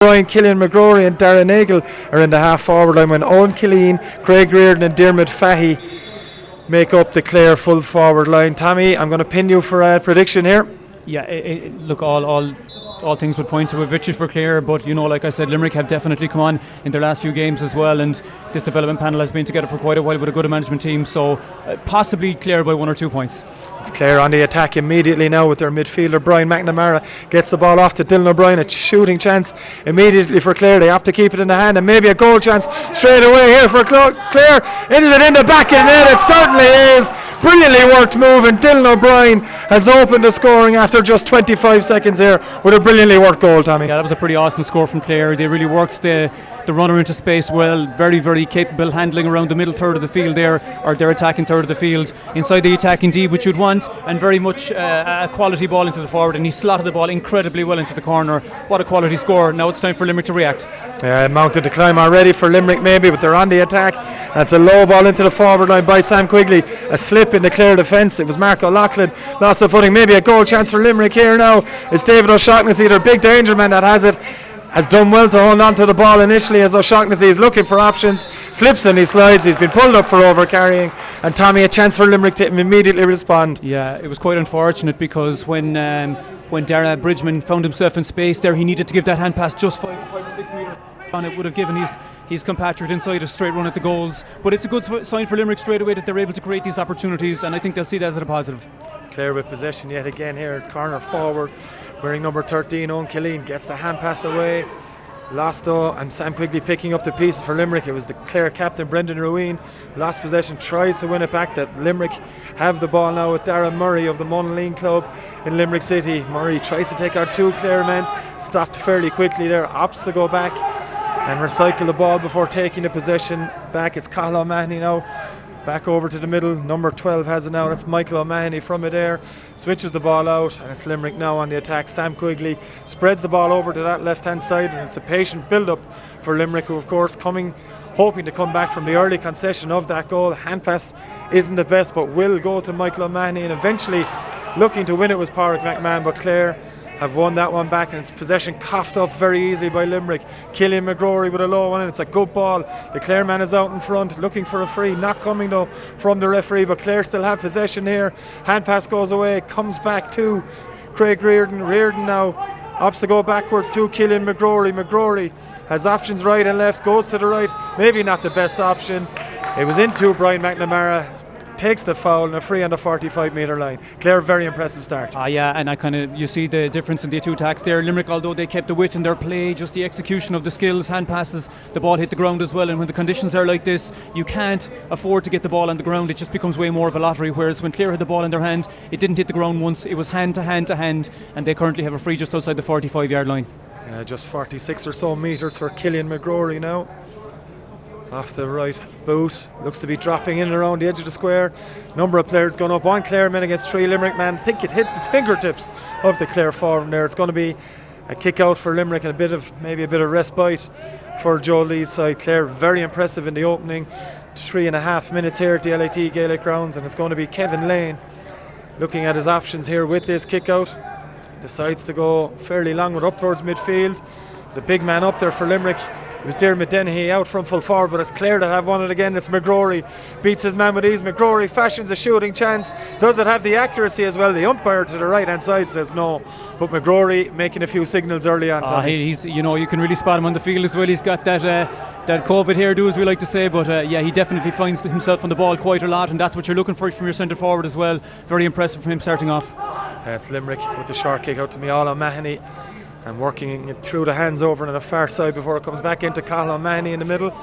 Brian Killian McGrory and Darren Nagel are in the half forward line when Owen Killeen, Craig Reardon and Dermot Fahey make up the Clare full forward line. Tommy, I'm going to pin you for a prediction here. Yeah, look, all things would point to a victory for Clare, but like I said, Limerick have definitely come on in their last few games as well, and this development panel has been together for quite a while with a good management team, so possibly Clare by 1 or 2 points. It's Clare on the attack immediately now with their midfielder Brian McNamara. Gets the ball off to Dylan O'Brien, a shooting chance immediately for Clare. They have to keep it in the hand, and maybe a goal chance straight away here for Clare. Is it in the back of the net? It certainly is. Brilliantly worked move, and Dylan O'Brien has opened the scoring after just 25 seconds here with a brilliantly worked goal, Tommy. Yeah, that was a pretty awesome score from Clare. They really worked the runner into space well. Very, very capable handling around the middle third of the field there, or their attacking third of the field. Inside the attack indeed, which you'd want, and very much a quality ball into the forward, and he slotted the ball incredibly well into the corner. What a quality score. Now it's time for Limerick to react. Mounted the climb already for Limerick maybe, but they're on the attack. That's a low ball into the forward line by Sam Quigley. A slip in the Clare defence. It was Mark O'Loughlin lost the footing. Maybe a goal chance for Limerick here now. It's David O'Shaughnessy, their big danger man that has done well to hold on to the ball initially, as O'Shaughnessy is looking for options, slips and he slides. He's been pulled up for over carrying, and Tommy, a chance for Limerick to immediately respond. Yeah, it was quite unfortunate because when Dara Bridgman found himself in space there, he needed to give that hand pass just 5 or 6 metres on. It would have given his compatriot inside a straight run at the goals, but it's a good sign for Limerick straight away that they're able to create these opportunities, and I think they'll see that as a positive. Clare with possession yet again here. It's corner forward, wearing number 13, Owen Killeen, gets the hand pass away. Lost though, and Sam Quigley picking up the pieces for Limerick. It was the Clare captain Brendan Ruine. Lost possession, tries to win it back. That Limerick have the ball now with Darren Murray of the Monaghan Club in Limerick City. Murray tries to take out 2 Clare men, stopped fairly quickly there, opts to go back and recycle the ball before taking the possession back. It's Cathal O'Mahony now, back over to the middle. Number 12 has it now. That's Michael O'Mahony from midair. Switches the ball out, and it's Limerick now on the attack. Sam Quigley spreads the ball over to that left hand side, and it's a patient build up for Limerick, who of course hoping to come back from the early concession of that goal. Hand pass isn't the best, but will go to Michael O'Mahony, and eventually looking to win it was Pádraig McMahon, but Clare have won that one back, and it's possession coughed up very easily by Limerick. Killian McGrory with a low one, and it's a good ball. The Clare man is out in front looking for a free, not coming though from the referee, but Clare still have possession here. Hand pass goes away, comes back to Craig Reardon. Reardon now opts to go backwards to Killian McGrory. McGrory has options right and left, goes to the right, maybe not the best option. It was into Brian McNamara, takes the foul, and a free on the 45-metre line. Clare, very impressive start. Yeah, and you see the difference in the two attacks there. Limerick, although they kept the width in their play, just the execution of the skills, hand passes, the ball hit the ground as well, and when the conditions are like this, you can't afford to get the ball on the ground. It just becomes way more of a lottery, whereas when Clare had the ball in their hand, it didn't hit the ground once. It was hand to hand to hand, and they currently have a free just outside the 45-yard line. Just 46 or so metres for Killian McGrory now. Off the right boot, looks to be dropping in and around the edge of the square. Number of players gone up, 1 Clare men against 3 Limerick men. I think it hit the fingertips of the Clare forward there. It's going to be a kick out for Limerick and maybe a bit of respite for Joe Lee's side. Clare very impressive in the opening 3.5 minutes here at the LIT Gaelic grounds, and it's going to be Kevin Lane looking at his options here with this kick out. Decides to go fairly long with up towards midfield. There's a big man up there for Limerick. It was Dermot Dennehy out from full forward, but it's Clare that have won it again. It's McGrory, beats his man with ease. McGrory fashions a shooting chance. Does it have the accuracy as well? The umpire to the right hand side says no, but McGrory making a few signals early on. He's, you can really spot him on the field as well. He's got that COVID hairdo, as we like to say, but he definitely finds himself on the ball quite a lot, and that's what you're looking for from your centre forward as well. Very impressive from him starting off. It's Limerick with the short kick out to Micheál O'Mahony, and working it through the hands over on the far side before it comes back into Cathal O'Mahony in the middle.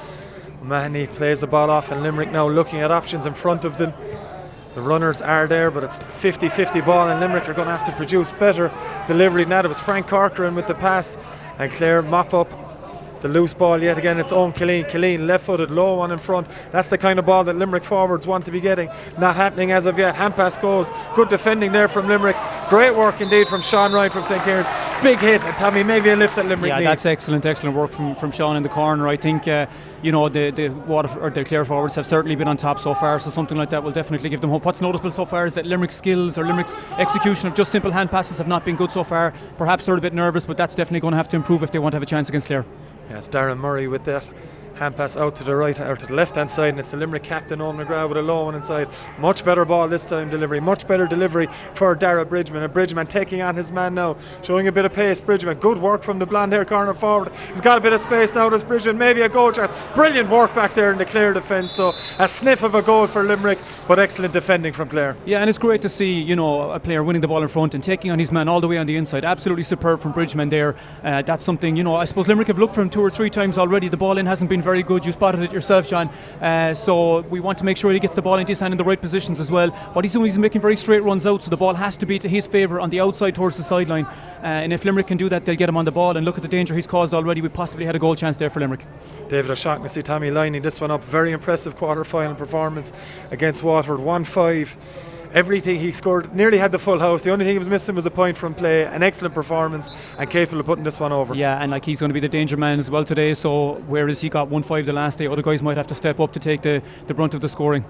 O'Mahony plays the ball off, and Limerick now looking at options in front of them. The runners are there, but it's 50-50 ball, and Limerick are going to have to produce better delivery than that. It was Frank Corcoran with the pass, and Clare mop up the loose ball yet again. It's Owen Killeen. Killeen left-footed, low one in front. That's the kind of ball that Limerick forwards want to be getting. Not happening as of yet. Hand pass goes. Good defending there from Limerick. Great work indeed from Sean Ryan from St. Kieran's. big hit, and Tommy, maybe a lift at Limerick. Yeah, that's excellent work from Sean in the corner. I think the Clare forwards have certainly been on top so far, so something like that will definitely give them hope. What's noticeable so far is that Limerick's skills or Limerick's execution of just simple hand passes have not been good so far. Perhaps they're a bit nervous, but that's definitely going to have to improve if they want to have a chance against Clare. Yes, Darren Murray with that hand pass out to the right or to the left hand side, and it's the Limerick captain Owen McGrath with a low one inside. Much better ball this time, much better delivery for Dara Bridgman, and Bridgman taking on his man now, showing a bit of pace. Bridgman, good work from the blonde hair corner forward. He's got a bit of space now, does Bridgman, maybe a goal chance. Brilliant work back there in the Clare defence though, a sniff of a goal for Limerick, but excellent defending from Clare. Yeah, and it's great to see a player winning the ball in front and taking on his man all the way on the inside. Absolutely superb from Bridgman there. That's something, I suppose Limerick have looked for him 2 or 3 times already. The ball in hasn't been very good. You spotted it yourself, John. So we want to make sure he gets the ball into his hand in the right positions as well. What he's doing, he's making very straight runs out, so the ball has to be to his favour on the outside towards the sideline. And if Limerick can do that, they'll get him on the ball. And look at the danger he's caused already. We possibly had a goal chance there for Limerick. David O'Shaughnessy, Tommy lining this one up. Very impressive quarter-final performance against Waterford. 1-5. Everything he scored, nearly had the full house. The only thing he was missing was a point from play. An excellent performance and capable of putting this one over. Yeah, and he's going to be the danger man as well today. So whereas he got 1-5 the last day, other guys might have to step up to take the brunt of the scoring.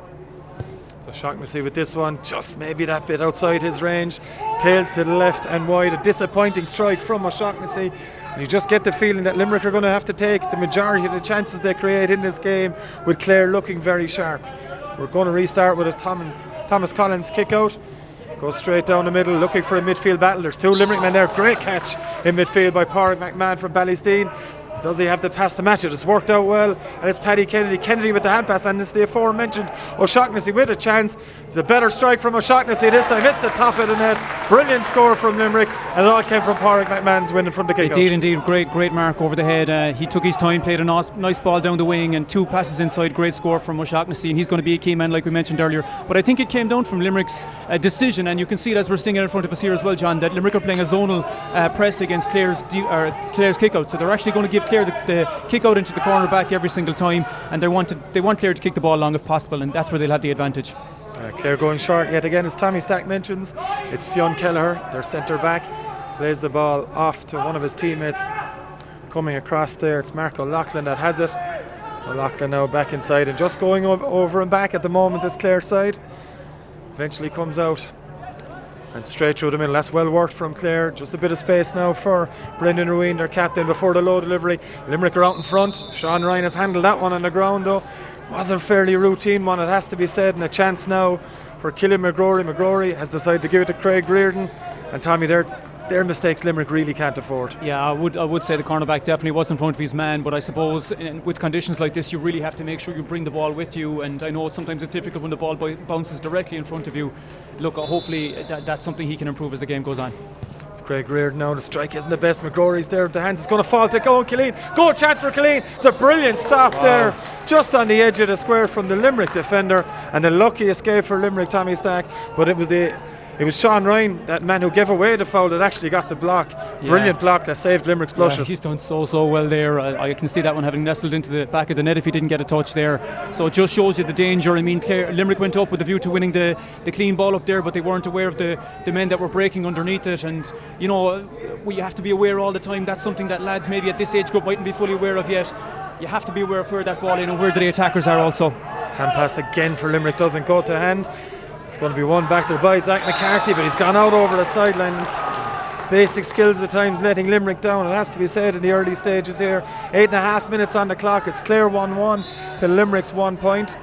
So O'Shaughnessy with this one, just maybe that bit outside his range. Tails to the left and wide. A disappointing strike from O'Shaughnessy. And you just get the feeling that Limerick are going to have to take the majority of the chances they create in this game, with Clare looking very sharp. We're going to restart with a Thomas Collins kick out. Goes straight down the middle, looking for a midfield battle. There's 2 Limerick men there. Great catch in midfield by Pádraig McMahon from Ballysteen. Does he have to pass the match? It has worked out well, and it's Paddy Kennedy with the hand pass, and it's the aforementioned O'Shaughnessy with a chance. It's a better strike from O'Shaughnessy this time. It's the top of the net. Brilliant score from Limerick, and it all came from Pádraig McMahon's winning from the kick. It did indeed. Great mark over the head. He took his time, played a nice ball down the wing, and 2 passes inside. Great score from O'Shaughnessy, and he's going to be a key man like we mentioned earlier. But I think it came down from Limerick's decision, and you can see it as we're seeing it in front of us here as well, John, that Limerick are playing a zonal press against Clare's kick out. So they're actually going to give Clare the kick out into the corner back every single time, and they want Clare to kick the ball long if possible, and that's where they'll have the advantage. Clare going short yet again, as Tommy Stack mentions. It's Fionn Kelleher, their centre back, plays the ball off to one of his teammates coming across there. It's Mark O'Loughlin that has it. O'Loughlin now back inside and just going over and back at the moment, this Clare side. Eventually comes out and straight through the middle. That's well worked from Clare. Just a bit of space now for Brendan Ruin, their captain, before the low delivery. Limerick are out in front. Sean Ryan has handled that one on the ground though. Was a fairly routine one, it has to be said, and a chance now for Killian McGrory. McGrory has decided to give it to Craig Reardon, and Tommy, their mistakes Limerick really can't afford. Yeah, I would say the cornerback definitely was in front of his man, but I suppose with conditions like this you really have to make sure you bring the ball with you, and I know sometimes it's difficult when the ball bounces directly in front of you. Look, hopefully that's something he can improve as the game goes on. It's Craig Reardon now. The strike isn't the best. McGrory's there with the hands. It's going to fall to Killeen. Goal chance for Killeen. It's a brilliant stop there, just on the edge of the square from the Limerick defender, and a lucky escape for Limerick, Tommy Stack. But it was Sean Ryan, that man who gave away the foul, that actually got the block. Brilliant block that saved Limerick's blushes. He's done so well there. I can see that one having nestled into the back of the net if he didn't get a touch there. So it just shows you the danger. I mean, Limerick went up with a view to winning the clean ball up there, but they weren't aware of the men that were breaking underneath it. And, you have to be aware all the time. That's something that lads maybe at this age group mightn't be fully aware of yet. You have to be aware of where that ball is and where the attackers are also. Hand pass again for Limerick, doesn't go to hand. It's going to be won back there by Zach McCarthy, but he's gone out over the sideline. Basic skills at times letting Limerick down, it has to be said, in the early stages here. 8.5 minutes on the clock. It's Clare 1-1 to Limerick's 1 point.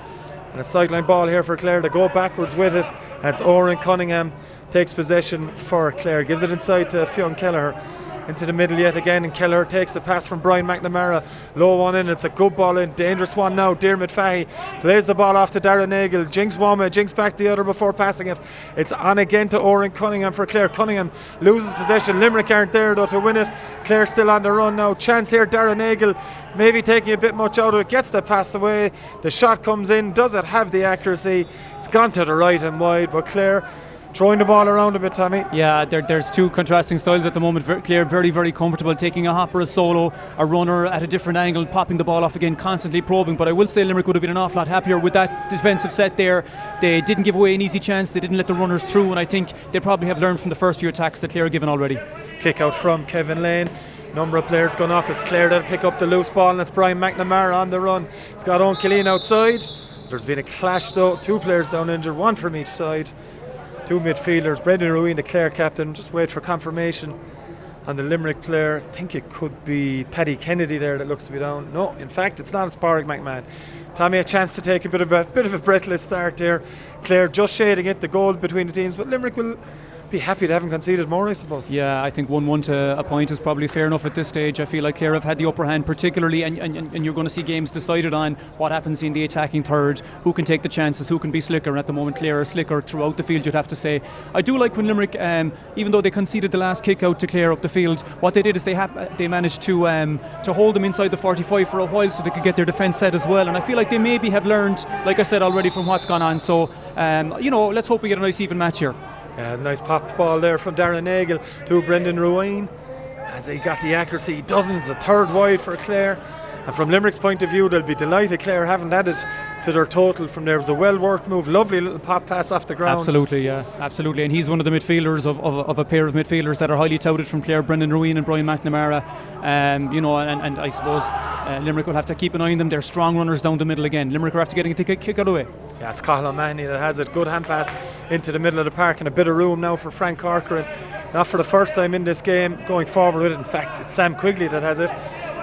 And a sideline ball here for Clare to go backwards with it. And it's Oren Cunningham takes possession for Clare. Gives it inside to Fionn Kelleher. Into the middle yet again, and Kelleher takes the pass from Brian McNamara. Low one in, it's a good ball in. Dangerous one now. Diarmuid Fahy plays the ball off to Darren Nagle. Jinx Wama, jinx back the other before passing it. It's on again to Oren Cunningham for Clare. Cunningham loses possession. Limerick aren't there though to win it. Clare still on the run now. Chance here, Darren Nagle maybe taking a bit much out of it. Gets the pass away. The shot comes in. Does it have the accuracy? It's gone to the right and wide, but Clare throwing the ball around a bit, Tommy. Yeah, there's two contrasting styles at the moment. Clare very, very comfortable taking a hopper, a solo, a runner at a different angle, popping the ball off again, constantly probing. But I will say Limerick would have been an awful lot happier with that defensive set there. They didn't give away an easy chance. They didn't let the runners through, and I think they probably have learned from the first few attacks that Clare given already. Kick out from Kevin Lane. Number of players gone up. It's Clare that pick up the loose ball, and it's Brian McNamara on the run. It's got Owen Killeen outside. There's been a clash though. 2 players down injured, 1 from each side. 2 midfielders. Brendan Ruin, the Clare captain, just wait for confirmation on the Limerick player. I think it could be Paddy Kennedy there that looks to be down. No, in fact, it's not. It's Pádraig McMahon. Tommy, a chance to take a bit of a breathless start there. Clare just shading it, the goal between the teams, but Limerick will be happy they haven't conceded more, I suppose. Yeah, I think 1-1 to a point is probably fair enough at this stage. I feel like Clare have had the upper hand particularly, and you're going to see games decided on what happens in the attacking third, who can take the chances, who can be slicker, and at the moment Clare are slicker throughout the field, you'd have to say. I do like when Limerick, even though they conceded the last kick out to Clare up the field, what they did is they managed to hold them inside the 45 for a while so they could get their defence set as well, and I feel like they maybe have learned, like I said already, from what's gone on. So let's hope we get a nice even match here. Nice popped ball there from Darren Nagle to Brendan Ruane. As he got the accuracy, he doesn't. It's a third wide for Clare. And from Limerick's point of view, they'll be delighted Clare haven't added to their total from there. It was a well-worked move, lovely little pop pass off the ground. Absolutely, yeah, absolutely. And he's one of the midfielders of a pair of midfielders that are highly touted from Clare, Brendan Ruane and Brian McNamara. And I suppose Limerick will have to keep an eye on them. They're strong runners down the middle again. Limerick are after getting a kick out away. Yeah, it's Cathal O'Mahony that has it. Good hand pass into the middle of the park, and a bit of room now for Frank Corcoran. Not for the first time in this game going forward with it. In fact, it's Sam Quigley that has it.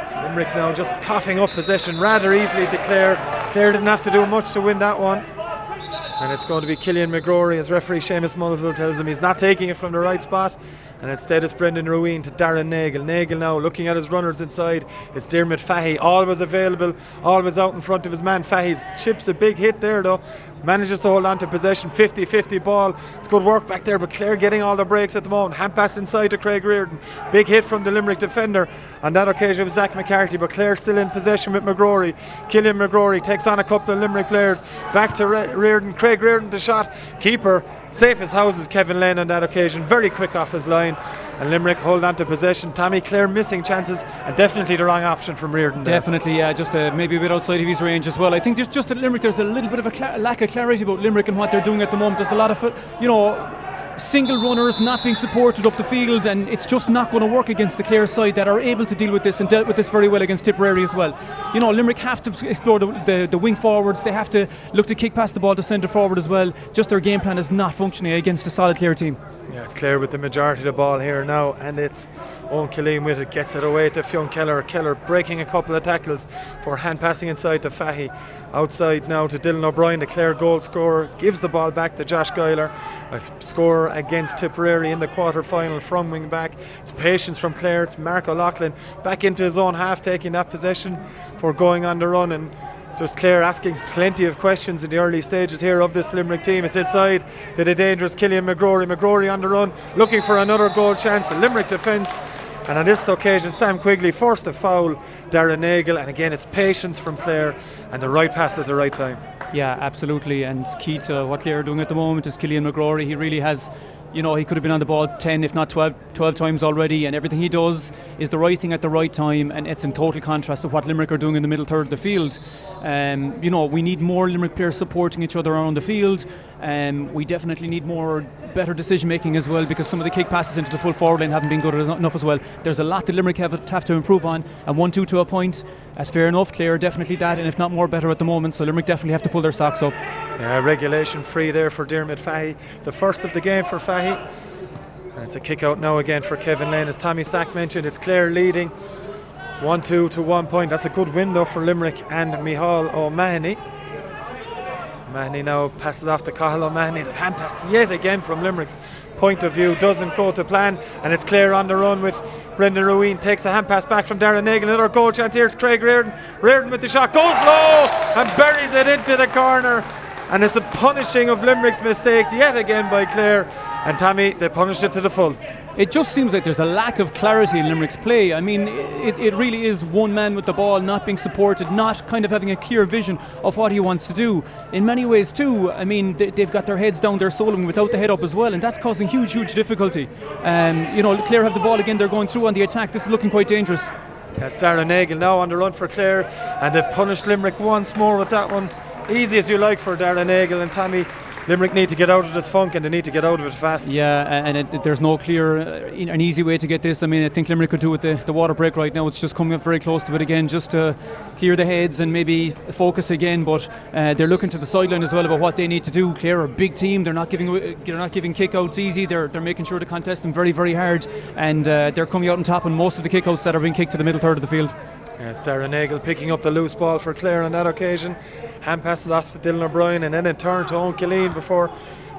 It's Limerick now just coughing up possession rather easily to Clare. Clare didn't have to do much to win that one. And it's going to be Killian McGrory, as referee Seamus Mullifield tells him he's not taking it from the right spot. And instead it's Brendan Ruane to Darren Nagle. Nagle now looking at his runners inside. It's Dermot Fahy, always available, always out in front of his man. Fahy's chips a big hit there though. Manages to hold on to possession, 50-50 ball. It's good work back there, but Clare getting all the breaks at the moment. Hand pass inside to Craig Reardon. Big hit from the Limerick defender. On that occasion it was Zach McCarthy, but Clare still in possession with McGrory. Killian McGrory takes on a couple of Limerick players. Back to Reardon. Craig Reardon the shot. Keeper, safe as houses, Kevin Lane on that occasion. Very quick off his line. And Limerick hold on to possession. Tommy, Clare missing chances, and definitely the wrong option from Reardon there. Definitely, yeah, just maybe a bit outside of his range as well. I think just at Limerick there's a little bit of a lack of clarity about Limerick and what they're doing at the moment. There's a lot of single runners not being supported up the field, and it's just not going to work against the Clare side that are able to deal with this and dealt with this very well against Tipperary as well. Limerick have to explore the wing forwards. They have to look to kick past the ball to centre forward as well. Just their game plan is not functioning against a solid Clare team. Yeah, it's Clare with the majority of the ball here now, and it's Owen Killeen with it, gets it away to Fionn Keller. Keller breaking a couple of tackles for hand passing inside to Fahy. Outside now to Dylan O'Brien, the Clare goal scorer, gives the ball back to Josh Guyler, a scorer against Tipperary in the quarter-final from wing back. It's patience from Clare. It's Mark O'Loughlin back into his own half, taking that possession for going on the run, and just Clare asking plenty of questions in the early stages here of this Limerick team. It's inside to the dangerous Killian McGrory. McGrory on the run, looking for another goal chance. The Limerick defence, and on this occasion Sam Quigley forced a foul, Darren Nagle, and again it's patience from Clare and the right pass at the right time. Yeah, absolutely, and key to what Clare are doing at the moment is Killian McGrory. He really has, he could have been on the ball 10 if not 12 times already, and everything he does is the right thing at the right time, and it's in total contrast to what Limerick are doing in the middle third of the field. We need more Limerick players supporting each other around the field. We definitely need better decision making as well, because some of the kick passes into the full forward line haven't been good enough as well. There's a lot that Limerick have to improve on, and 1-2 to a point, that's fair enough. Clare definitely that, and if not more, better at the moment, so Limerick definitely have to pull their socks up. Regulation free there for Dermot Fahy, the first of the game for Fahy, and it's a kick out now again for Kevin Lane. As Tommy Stack mentioned, it's Clare leading 1-2 to 1 point. That's a good win though for Limerick and Micheál O'Mahony. O'Mahony now passes off to Cathal O'Mahony. The hand pass yet again from Limerick's point of view doesn't go to plan, and it's Clare on the run with Brendan Ruane. Takes the hand pass back from Darren Nagle. Another goal chance here. It's Craig Reardon. Reardon with the shot, goes low and buries it into the corner, and it's a punishing of Limerick's mistakes yet again by Clare. And Tommy, they punished it to the full. It just seems like there's a lack of clarity in Limerick's play. I mean, it really is one man with the ball, not being supported, not kind of having a clear vision of what he wants to do. In many ways too, I mean, they've got their heads down, they're soloing without the head up as well, and that's causing huge difficulty. Clare have the ball again, they're going through on the attack. This is looking quite dangerous. That's Darren Nagle now on the run for Clare, and they've punished Limerick once more with that one. Easy as you like for Darren Nagle and Tommy. Limerick need to get out of this funk, and they need to get out of it fast. Yeah, and there's no clear an easy way to get this. I mean, I think Limerick could do with the water break right now. It's just coming up very close to it again, just to clear the heads and maybe focus again. But they're looking to the sideline as well about what they need to do. Clare are a big team. They're not giving kickouts easy. They're making sure to contest them very, very hard, and they're coming out on top on most of the kickouts that are being kicked to the middle third of the field. Yes, Darren Nagle picking up the loose ball for Clare on that occasion. Hand passes off to Dylan O'Brien, and then a turn to Owen Killeen before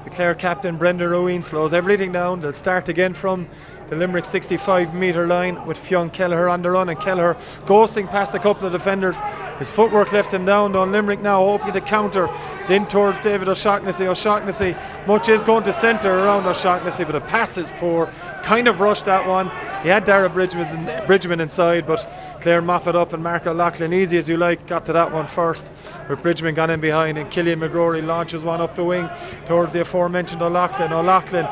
the Clare captain Brendan Ruin slows everything down. They'll start again from the Limerick 65 metre line with Fionn Kelleher on the run, and Kelleher ghosting past a couple of defenders. His footwork left him down though. Limerick now hoping to counter. It's in towards David O'Shaughnessy. O'Shaughnessy, much is going to centre around O'Shaughnessy, but the pass is poor. Kind of rushed that one. He had Dara Bridgman inside, but Clare mop it up, and Mark O'Loughlin, easy as you like, got to that one first, with Bridgman gone in behind, and Killian McGrory launches one up the wing towards the aforementioned O'Loughlin. O'Loughlin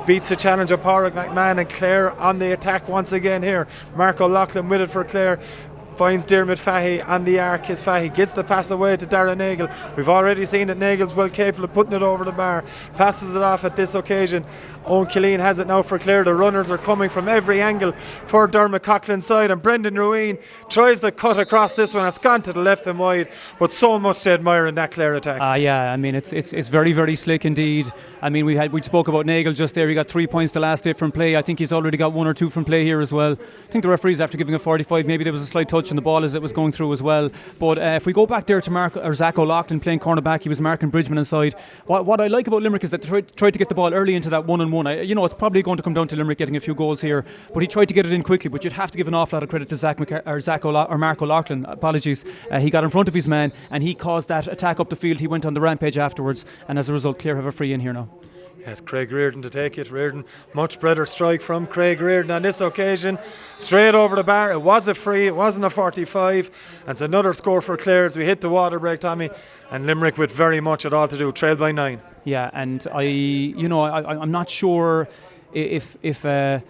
beats the challenge of Pádraig McMahon, and Clare on the attack once again here. Mark O'Loughlin with it for Clare. Finds Dermot Fahy on the arc. His Fahy gets the pass away to Darren Nagle. We've already seen that Nagle's well capable of putting it over the bar. Passes it off at this occasion. Owen Killeen has it now for Clare. The runners are coming from every angle for Dermot Coughlin's side, and Brendan Ruin tries to cut across this one. It's gone to the left and wide, but so much to admire in that Clare attack. Yeah, I mean it's very, very slick indeed. I mean we spoke about Nagle just there. He got 3 points the last day from play. I think he's already got 1 or 2 from play here as well. I think the referees, after giving a 45, maybe there was a slight touch on the ball as it was going through as well. But if we go back there to Zach O'Loughlin playing cornerback, he was marking Bridgman inside. What I like about Limerick is that they tried to get the ball early into that 1-on-1. It's probably going to come down to Limerick getting a few goals here, but he tried to get it in quickly. But you'd have to give an awful lot of credit to Mark O'Loughlin. Apologies. He got in front of his man and he caused that attack up the field. He went on the rampage afterwards, and as a result, Clare have a free in here now. Yes, Craig Reardon to take it. Reardon, much better strike from Craig Reardon on this occasion. Straight over the bar. It was a free, it wasn't a 45. And it's another score for Clare as we hit the water break, Tommy. And Limerick with very much at all to do, trailed by 9. Yeah, and I'm not sure if the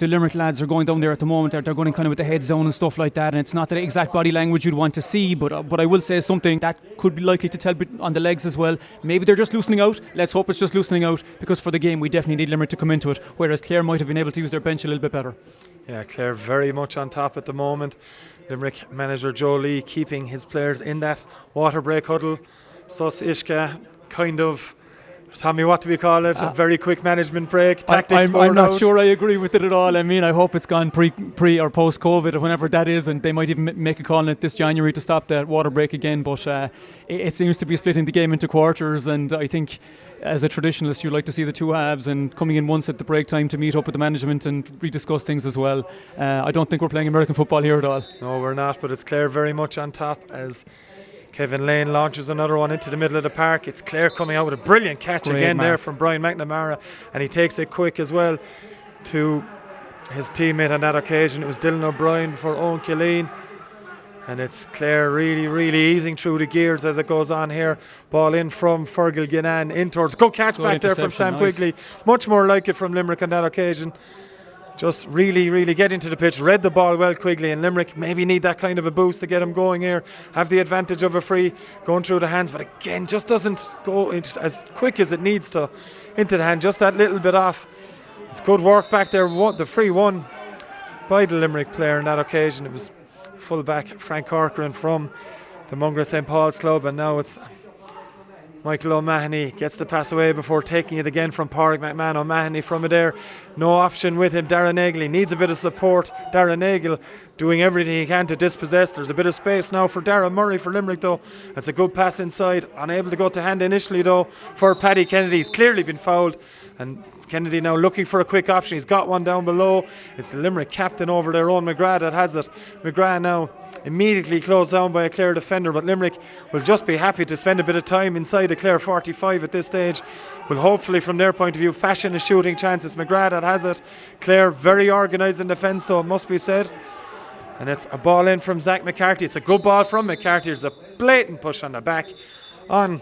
Limerick lads are going down there at the moment, they're going kind of with the heads down and stuff like that, and it's not the exact body language you'd want to see, but I will say something that could be likely to tell on the legs as well. Maybe they're just loosening out. Let's hope it's just loosening out, because for the game we definitely need Limerick to come into it, whereas Clare might have been able to use their bench a little bit better. Yeah, Clare very much on top at the moment. Limerick manager Joe Lee keeping his players in that water break huddle. Sus Ishka, kind of, Tommy, what do we call it? A very quick management break. Tactics. I'm not sure I agree with it at all. I mean, I hope it's gone pre or post COVID or whenever that is, and they might even make a call on it this January to stop that water break again. But it seems to be splitting the game into quarters, and I think as a traditionalist you'd like to see the two halves and coming in once at the break time to meet up with the management and rediscuss things as well. I don't think we're playing American football here at all. No, we're not, but it's Clare very much on top as Kevin Lane launches another one into the middle of the park. It's Clare coming out with a brilliant catch. Great again there from Brian McNamara, and he takes it quick as well to his teammate on that occasion. It was Dylan O'Brien for Owen Killeen, and it's Clare really easing through the gears as it goes on here. Ball in from Fergal Ginnan in towards, good catch back there from Sam Quigley. Much more like it from Limerick on that occasion. Just really get into the pitch, read the ball well Quigley, and Limerick maybe need that kind of a boost to get him going here, have the advantage of a free going through the hands, but again just doesn't go as quick as it needs to into the hand, just that little bit off. It's good work back there. The free won by the Limerick player on that occasion. It was full-back Frank Corcoran from the Mungra St. Paul's club, and now it's Michael O'Mahony gets the pass away before taking it again from Pádraig McMahon. O'Mahony from it there, no option with him. Darren Nagle, he needs a bit of support. Darren Nagle doing everything he can to dispossess. There's a bit of space now for Darren Murray for Limerick though. That's a good pass inside, unable to go to hand initially though for Paddy Kennedy. He's clearly been fouled, and Kennedy now looking for a quick option. He's got one down below. It's the Limerick captain over there, Owen McGrath, that has it. McGrath now immediately closed down by a Clare defender, but Limerick will just be happy to spend a bit of time inside the Clare 45 at this stage. Will hopefully, from their point of view, fashion a shooting chance. It's McGrath that has it. Clare very organised in defence, though, it must be said. And it's a ball in from Zach McCarthy. It's a good ball from McCarthy. There's a blatant push on the back on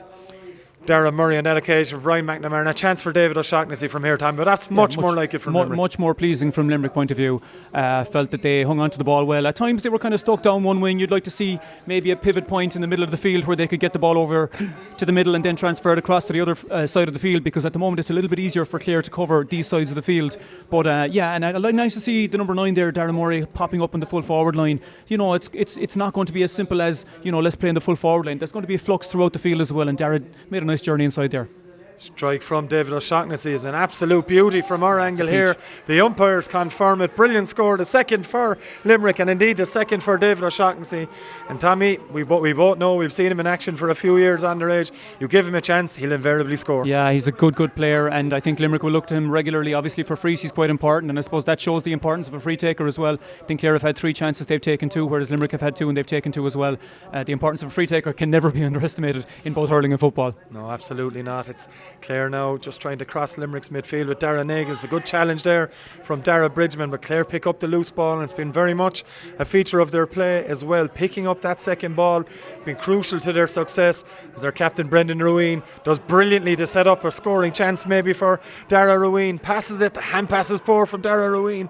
Dara Murray on that occasion, Ryan McNamara, and a chance for David O'Shaughnessy from here time, but that's much more like it from Limerick. Much more pleasing from Limerick point of view. Felt that they hung on to the ball well. At times they were kind of stuck down one wing. You'd like to see maybe a pivot point in the middle of the field where they could get the ball over to the middle and then transfer it across to the other side of the field, because at the moment it's a little bit easier for Clare to cover these sides of the field. But nice to see the number 9 there, Darren Murray, popping up on the full forward line. You know, it's not going to be as simple as, you know, let's play in the full forward line. There's going to be a flux throughout the field as well, and Darren made a nice journey inside there. Strike from David O'Shaughnessy is an absolute beauty from our angle here. The umpires confirm it. Brilliant score, the second for Limerick, and indeed the second for David O'Shaughnessy. And Tommy, we both know, we've seen him in action for a few years underage. You give him a chance, he'll invariably score. Yeah, he's a good player, and I think Limerick will look to him regularly. Obviously for frees he's quite important, and I suppose that shows the importance of a free taker as well. I think Clare have had 3 chances, they've taken 2, whereas Limerick have had 2 and they've taken 2 as well. The importance of a free taker can never be underestimated in both hurling and football. No, absolutely not. It's Clare now just trying to cross Limerick's midfield with Dara Nagel. It's a good challenge there from Dara Bridgman, but Clare pick up the loose ball, and it's been very much a feature of their play as well. Picking up that second ball been crucial to their success, as their captain Brendan Ruin does brilliantly to set up a scoring chance maybe for Dara Ruin. Passes it, the hand pass is poor from Dara Ruin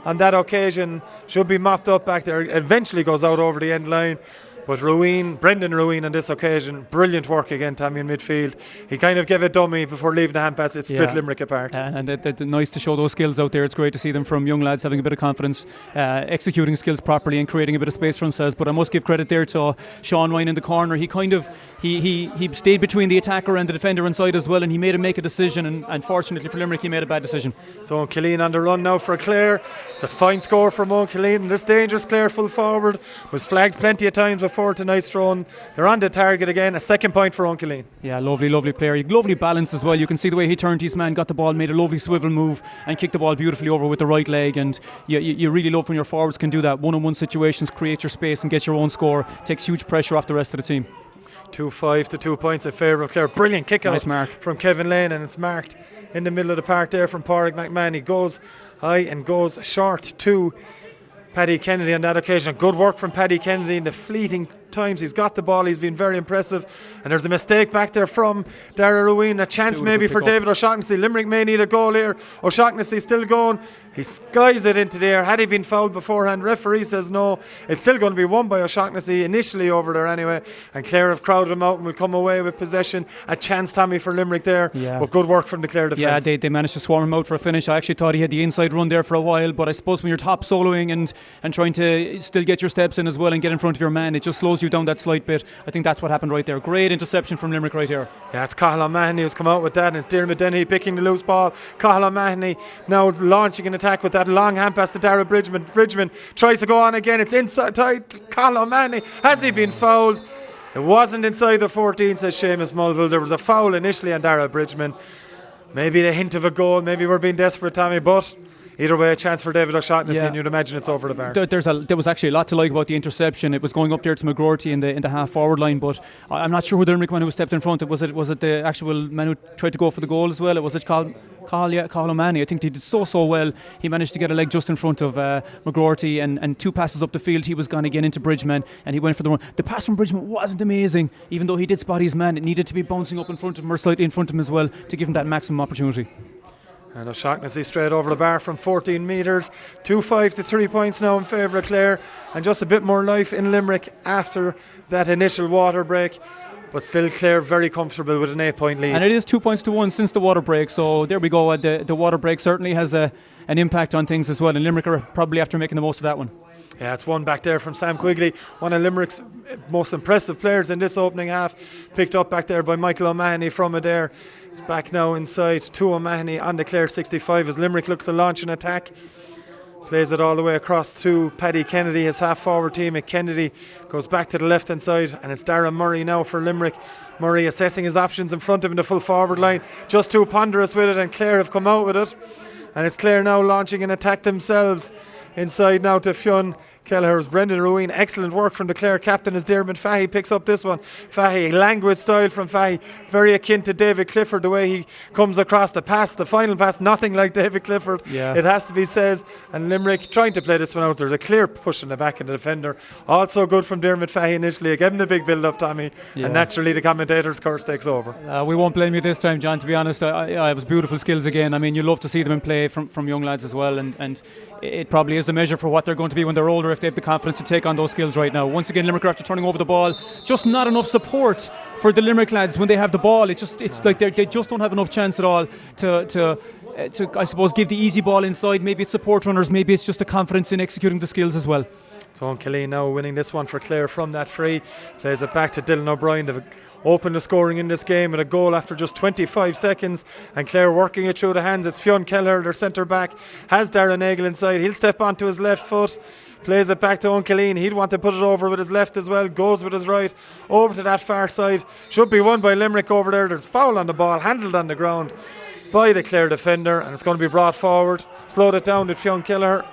on that occasion, should be mopped up back there, eventually goes out over the end line. But Brendan Ruin on this occasion, brilliant work again, Tommy, in midfield. He kind of gave a dummy before leaving the hand pass. It split Limerick apart. And nice to show those skills out there. It's great to see them from young lads having a bit of confidence, executing skills properly and creating a bit of space for themselves. But I must give credit there to Sean Ryan in the corner. He kind of he stayed between the attacker and the defender inside as well, and he made him make a decision. And fortunately for Limerick, he made a bad decision. So Owen Killeen on the run now for Clare. It's a fine score from Owen Killeen. And this dangerous Clare full forward was flagged plenty of times before. Tonight's thrown. They're on the target again. A second point for Owen Killeen. Yeah, lovely player. Lovely balance as well. You can see the way he turned his man, got the ball, made a lovely swivel move and kicked the ball beautifully over with the right leg. And you really love when your forwards can do that. One-on-one situations, create your space and get your own score. Takes huge pressure off the rest of the team. 2-5 to 2 points in favour of Clare. Brilliant kick out from Kevin Lane, and it's marked in the middle of the park there from Pádraig McMahon. He goes high and goes short to Paddy Kennedy on that occasion. Good work from Paddy Kennedy in the fleeting times he's got the ball. He's been very impressive, and there's a mistake back there from Dara Ruin. A chance maybe for David O'Shaughnessy. Limerick may need a goal here. O'Shaughnessy still going. He skies it into the air. Had he been fouled beforehand? Referee says no. It's still going to be won by O'Shaughnessy initially over there anyway, and Clare have crowded him out and will come away with possession. A chance, Tommy, for Limerick there, but good work from the Clare defence. Yeah, they managed to swarm him out for a finish. I actually thought he had the inside run there for a while, but I suppose when you're top soloing and trying to still get your steps in as well and get in front of your man, it just slows you down that slight bit. I think that's what happened right there. Great interception from Limerick right here. Yeah, it's Cathal O'Mahony who's come out with that, and it's Diarmuid Dennehy picking the loose ball. Cathal O'Mahony now launching an attack with that long hand pass to Dara Bridgman. Bridgman tries to go on again. It's inside Cathal O'Mahony. Has he been fouled? It wasn't inside the 14, says Seamus Mulville. There was a foul initially on Dara Bridgman. Maybe a hint of a goal. Maybe we're being desperate, Tommy, but either way, a chance for David O'Shaughnessy, and you'd imagine it's over the bar. There was actually a lot to like about the interception. It was going up there to McGroarty in the half forward line, but I'm not sure who the Limerick man who stepped in front. Was it the actual man who tried to go for the goal as well? Was it Cathal O'Mahony? I think he did so well. He managed to get a leg just in front of McGroarty, and 2 passes up the field. He was gone again into Bridgman, and he went for the run. The pass from Bridgman wasn't amazing, even though he did spot his man. It needed to be bouncing up in front of him or slightly in front of him as well to give him that maximum opportunity. And O'Shaughnessy straight over the bar from 14 metres. 2-5 to 3 points now in favour of Clare, and just a bit more life in Limerick after that initial water break. But still Clare very comfortable with an 8-point lead. And it is 2 points to 1 since the water break, so there we go. The water break certainly has an impact on things as well, and Limerick are probably after making the most of that one. Yeah, it's one back there from Sam Quigley, one of Limerick's most impressive players in this opening half. Picked up back there by Michael O'Mahony from Adair. It's back now inside to O'Mahony on the Clare 65 as Limerick look to launch an attack. Plays it all the way across to Paddy Kennedy, his half-forward team. Kennedy goes back to the left-hand side, and it's Darren Murray now for Limerick. Murray assessing his options in front of him in the full forward line. Just too ponderous with it, and Clare have come out with it. And it's Clare now launching an attack themselves. Inside now to Fionn Kelleher's Brendan Ruin. Excellent work from the Clare captain as Dermot Fahy picks up this one. Fahy, languid style from Fahy, very akin to David Clifford, the way he comes across the pass, the final pass, nothing like David Clifford. Yeah. It has to be said. And Limerick trying to play this one out. There's a clear push in the back of the defender. Also good from Dermot Fahy initially. Give him the big build up, Tommy. Yeah. And naturally the commentator's curse takes over. We won't blame you this time, John, to be honest. It was beautiful skills again. I mean, you love to see them in play from young lads as well, and it probably is a measure for what they're going to be when they're older if they have the confidence to take on those skills right now. Once again, Limerick are after turning over the ball. Just not enough support for the Limerick lads when they have the ball. It's like they just don't have enough chance at all to I suppose give the easy ball inside. Maybe it's support runners, maybe it's just the confidence in executing the skills as well. So Killeen now winning this one for Clare from that free. Plays it back to Dylan O'Brien. They've opened the scoring in this game with a goal after just 25 seconds, and Clare working it through the hands. It's Fionn Kelleher, their centre back, has Darren Nagle inside. He'll step onto his left foot, plays it back to Killeen. He'd want to put it over with his left as well, goes with his right over to that far side. Should be won by Limerick over there. There's foul on the ball, handled on the ground by the Clare defender, and it's going to be brought forward. Slowed it down with Fionn Kelleher,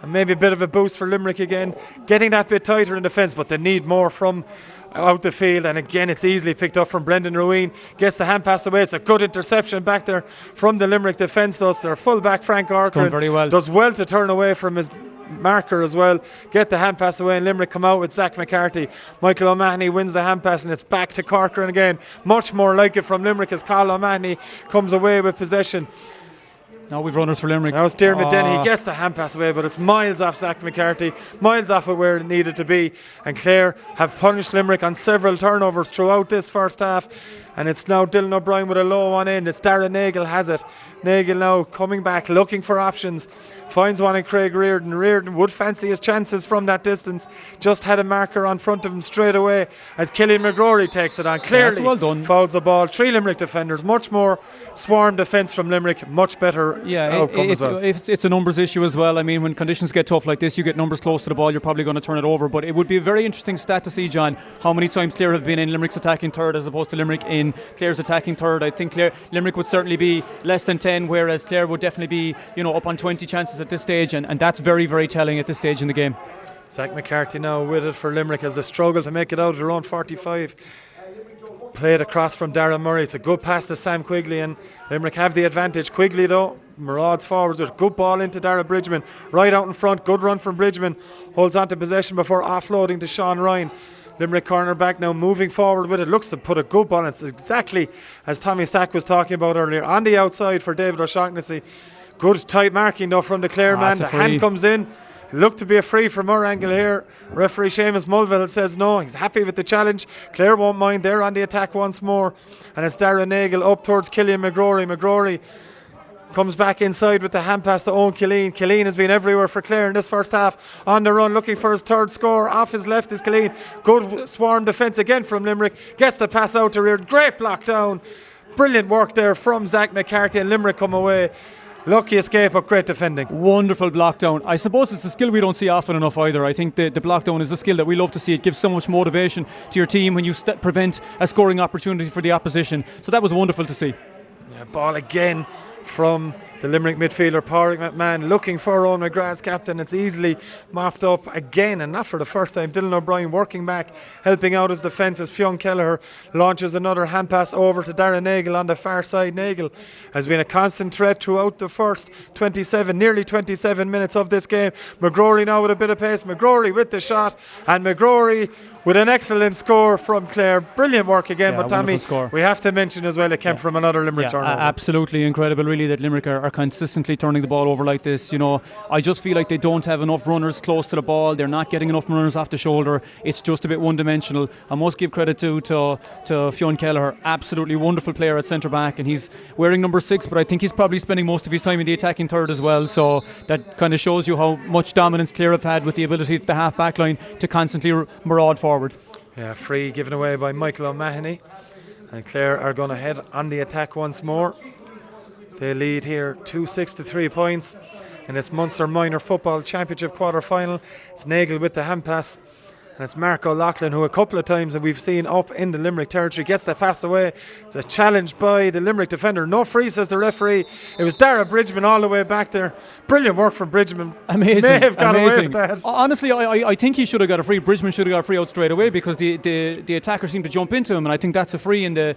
and maybe a bit of a boost for Limerick again, getting that bit tighter in defence, but they need more from out the field. And again, it's easily picked up from Brendan Ruin. Gets the hand pass away. It's a good interception back there from the Limerick defence. Thus, their full back Frank Arthur very well. does well to turn away from his marker as well. Get the hand pass away, and Limerick come out with Zach McCarthy. Michael O'Mahony wins the hand pass, and it's back to Corcoran again. Much more like it from Limerick as Carl O'Mahony comes away with possession. Now we've runners for Limerick. Now it's Dermot Denny. He gets the hand pass away, but it's miles off Zach McCarthy, miles off of where it needed to be. And Clare have punished Limerick on several turnovers throughout this first half. And it's now Dylan O'Brien with a low one in. It's Darren Nagle has it. Nagle now coming back, looking for options. Finds one in Craig Reardon. Reardon would fancy his chances from that distance. Just had a marker on front of him straight away as Killian McGrory takes it on. Clearly well done. fouls the ball. 3 Limerick defenders. Much more swarm defence from Limerick. Much better outcome as well. It's a numbers issue as well. I mean, when conditions get tough like this, you get numbers close to the ball, you're probably going to turn it over. But it would be a very interesting stat to see, John, how many times Clare have been in Limerick's attacking third as opposed to Limerick in Clare's attacking third. I think Limerick would certainly be less than 10, whereas Clare would definitely be up on 20 chances at this stage, and that's very, very telling at this stage in the game. Zach McCarthy now with it for Limerick as they struggle to make it out of their own 45. Played across from Darren Murray. It's a good pass to Sam Quigley, and Limerick have the advantage. Quigley though marauders forwards with a good ball into Dara Bridgman, right out in front. Good run from Bridgman, holds on to possession before offloading to Sean Ryan. Limerick corner back now moving forward with it, looks to put a good ball. It's exactly as Tommy Stack was talking about earlier, on the outside for David O'Shaughnessy. Good tight marking though from the Clare man. The hand comes in. Looked to be a free from our angle here. Referee Seamus Mulville says no, he's happy with the challenge. Clare won't mind. They're on the attack once more, and it's Darren Nagle up towards Killian McGrory. McGrory comes back inside with the hand pass to Owen Killeen. Killeen has been everywhere for Clare in this first half, on the run looking for his third score. Off his left is Killeen. Good swarm defence again from Limerick. Gets the pass out to Reardon. Great block down. Brilliant work there from Zach McCarthy, and Limerick come away. Lucky escape of great defending. Wonderful block down. I suppose it's a skill we don't see often enough either. I think the block down is a skill that we love to see. It gives so much motivation to your team when you prevent a scoring opportunity for the opposition. So that was wonderful to see. Yeah, ball again from the Limerick midfielder, Pádraig McMahon, looking for Owen McGrath's captain. It's easily mopped up again, and not for the first time. Dylan O'Brien working back, helping out his defence as Fionn Kelleher launches another hand pass over to Darren Nagle on the far side. Nagle has been a constant threat throughout the first nearly 27 minutes of this game. McGrory now with a bit of pace. McGrory with the shot, and McGrory with an excellent score from Clare. Brilliant work again, but Tommy, we have to mention as well it came from another Limerick turnover. Absolutely incredible really that Limerick are consistently turning the ball over like this. I just feel like they don't have enough runners close to the ball. They're not getting enough runners off the shoulder. It's just a bit one-dimensional. I must give credit to Fionn Kelleher. Absolutely wonderful player at centre back, and he's wearing number 6, but I think he's probably spending most of his time in the attacking third as well, so that kind of shows you how much dominance Clare have had with the ability of the half back line to constantly maraud forward. Yeah, free given away by Michael O'Mahony, and Clare are going to head on the attack once more. They lead here 2-6 to 3 points in this Munster Minor Football Championship quarter final. It's Nagle with the hand pass, And it's Mark O'Loughlin, who a couple of times that we've seen up in the Limerick territory, gets the pass away. It's a challenge by the Limerick defender. No free, says the referee. It was Dara Bridgman all the way back there. Brilliant work from Bridgman. Amazing. May have got away amazing. with that. Honestly, I think he should have got a free. Bridgman should have got a free out straight away because the attacker seemed to jump into him, and I think that's a free in the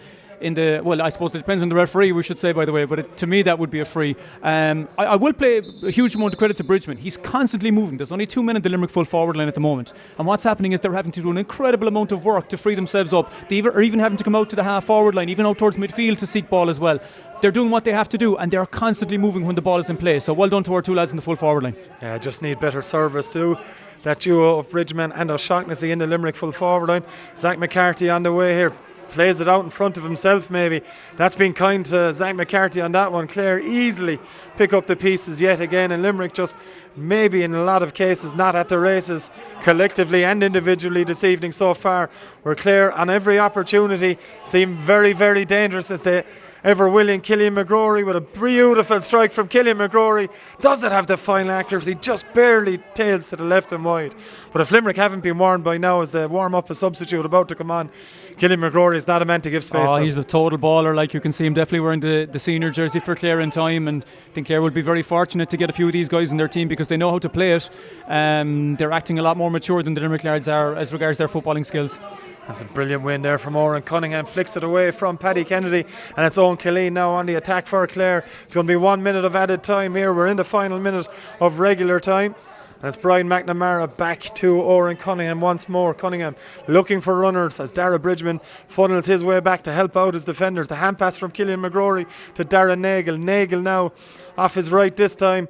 well, I suppose it depends on the referee, we should say, by the way, but to me that would be a free. I will play a huge amount of credit to Bridgman. He's constantly moving. There's only 2 men in the Limerick full forward line at the moment, and what's happening is they're having to do an incredible amount of work to free themselves up. They are even having to come out to the half forward line, even out towards midfield to seek ball as well. They're doing what they have to do, and they're constantly moving when the ball is in play. So well done to our 2 lads in the full forward line. Yeah, just need better service too. That duo of Bridgman and O'Shaughnessy in the Limerick full forward line. Zach McCarthy on the way here. Plays it out in front of himself maybe. That's been kind to Zach McCarthy on that one. Clare easily pick up the pieces yet again, and Limerick just maybe in a lot of cases not at the races collectively and individually this evening so far, where Clare on every opportunity seem very, very dangerous as they ever willing. Killian McGrory with a beautiful strike from Killian McGrory. Doesn't have the final accuracy, just barely tails to the left and wide. But if Limerick haven't been warned by now as they warm up a substitute about to come on, Killian McGrory is not a man to give space. He's a total baller. Like, you can see him definitely wearing the senior jersey for Clare in time, and I think Clare will be very fortunate to get a few of these guys in their team because they know how to play it. They're acting a lot more mature than the Limerick lads are as regards their footballing skills. That's a brilliant win there from Oran Cunningham. Flicks it away from Paddy Kennedy, and it's Owen Killeen now on the attack for Clare. It's going to be 1 minute of added time here. We're in the final minute of regular time. And it's Brian McNamara back to Oran Cunningham once more. Cunningham looking for runners as Dara Bridgman funnels his way back to help out his defenders. The hand pass from Killian McGrory to Darren Nagle. Nagle now off his right this time.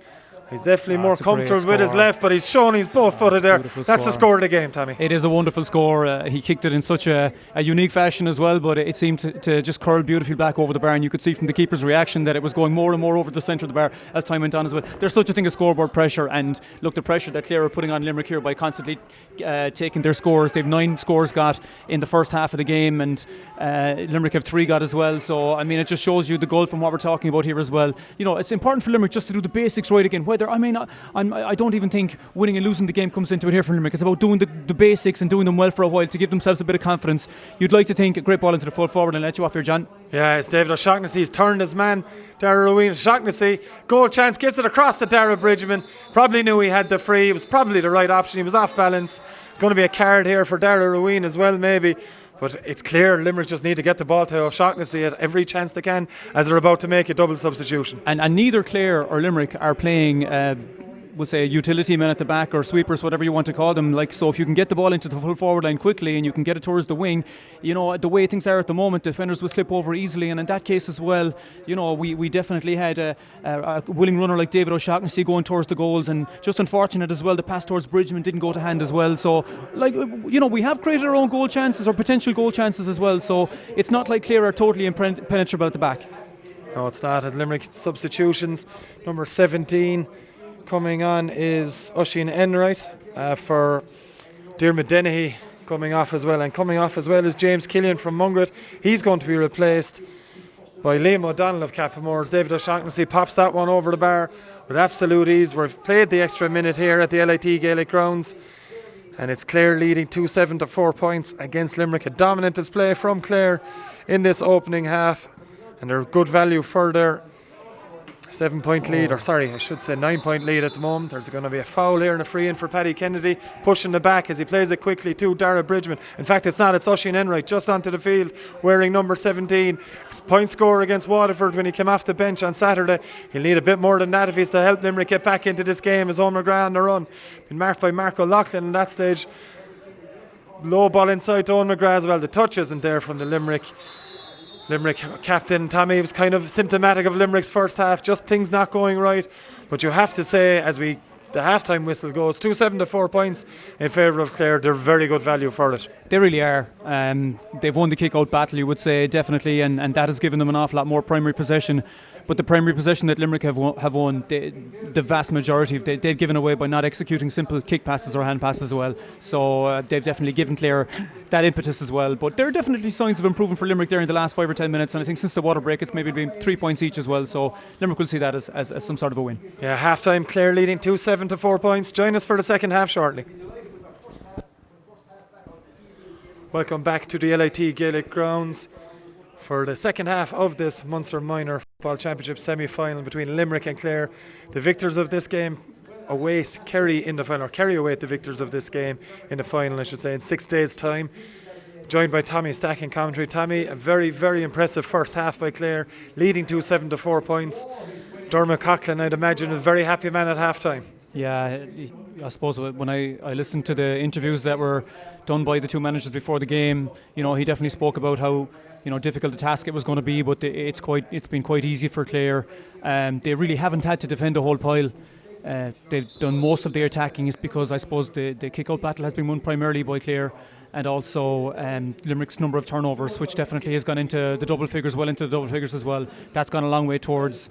He's definitely more comfortable with his left, but he's shown he's both footed there. That's the score of the game, Tommy. It is a wonderful score. He kicked it in such a unique fashion as well, but it seemed to just curl beautifully back over the bar, and you could see from the keeper's reaction that it was going more and more over the centre of the bar as time went on as well. There's such a thing as scoreboard pressure, and look, the pressure that Clare are putting on Limerick here by constantly taking their scores. They've 9 scores got in the first half of the game, and Limerick have 3 got as well. So I mean, it just shows you the goal from what we're talking about here as well. You know, it's important for Limerick just to do the basics right again. I don't even think winning and losing the game comes into it here for Limerick. It's about doing the basics and doing them well for a while to give themselves a bit of confidence. You'd like to think a great ball into the full forward and let you off here, John. Yeah, it's David O'Shaughnessy. He's turned his man, Dara Ruin. O'Shaughnessy, goal chance, gives it across to Dara Bridgman. Probably knew he had the free. It was probably the right option. He was off balance. Going to be a card here for Dara Ruin as well, maybe. But it's clear Limerick just need to get the ball to O'Shaughnessy at every chance they can as they're about to make a double substitution. And neither Clare or Limerick are playing we'll say utility men at the back or sweepers, whatever you want to call them. Like, so if you can get the ball into the full forward line quickly and you can get it towards the wing, you know, the way things are at the moment, defenders will slip over easily. And in that case as well, you know, we definitely had a willing runner like David O'Shaughnessy going towards the goals, and just unfortunate as well, the pass towards Bridgman didn't go to hand as well. So, like, you know, we have created our own goal chances or potential goal chances as well, so it's not like Clare are totally impenetrable at the back. No, it's not. At Limerick substitutions, number 17 coming on is Oisin Enright for Diarmuid Dennehy coming off as well. And coming off as well is James Killian from Mungret. He's going to be replaced by Liam O'Donnell of Cappamores. David O'Shaughnessy pops that one over the bar with absolute ease. We've played the extra minute here at the LIT Gaelic grounds, and it's Clare leading 2-7 to 4 points against Limerick. A dominant display from Clare in this opening half, and they're good value for their 7-point lead, or sorry, I should say 9-point lead at the moment. There's going to be a foul here and a free in for Paddy Kennedy, pushing the back as he plays it quickly to Dara Bridgman. In fact, it's not, it's Oisin Enright just onto the field wearing number 17. Point scorer against Waterford when he came off the bench on Saturday. He'll need a bit more than that if he's to help Limerick get back into this game as Owen McGrath on the run. Been marked by Mark O'Loughlin at that stage. Low ball inside to Owen McGrath as well. The touch isn't there from the Limerick captain. Tommy was kind of symptomatic of Limerick's first half, just things not going right. But you have to say, as the half-time whistle goes, 2-7 to 4 points in favour of Clare. They're very good value for it. They really are. They've won the kick-out battle, you would say, definitely, and that has given them an awful lot more primary possession. But the primary possession that Limerick have won, the vast majority of they've given away by not executing simple kick passes or hand passes as well. So they've definitely given Clare that impetus as well. But there are definitely signs of improvement for Limerick there in the last 5 or 10 minutes, and I think since the water break it's maybe been 3 points each as well. So Limerick will see that as some sort of a win. Yeah, half-time Clare leading 2-7 to 4 points. Join us for the second half shortly. Welcome back to the LIT Gaelic grounds for the second half of this Munster Minor Football Championship semi-final between Limerick and Clare. The victors of this game await Kerry in the final, or Kerry await the victors of this game in the final, I should say, in 6 days' time. Joined by Tommy Stack in commentary. Tommy, a very, very impressive first half by Clare, leading 2-7 to 4 points. Dermot Coughlin, I'd imagine, a very happy man at half time. Yeah, I suppose when I listened to the interviews that were done by the two managers before the game, he definitely spoke about how difficult the task it was going to be, but it's been quite easy for Clare. They really haven't had to defend the whole pile. They've done most of their attacking is because I suppose the kick-out battle has been won primarily by Clare, and also Limerick's number of turnovers, which definitely has gone into the double figures, well into the double figures as well. That's gone a long way towards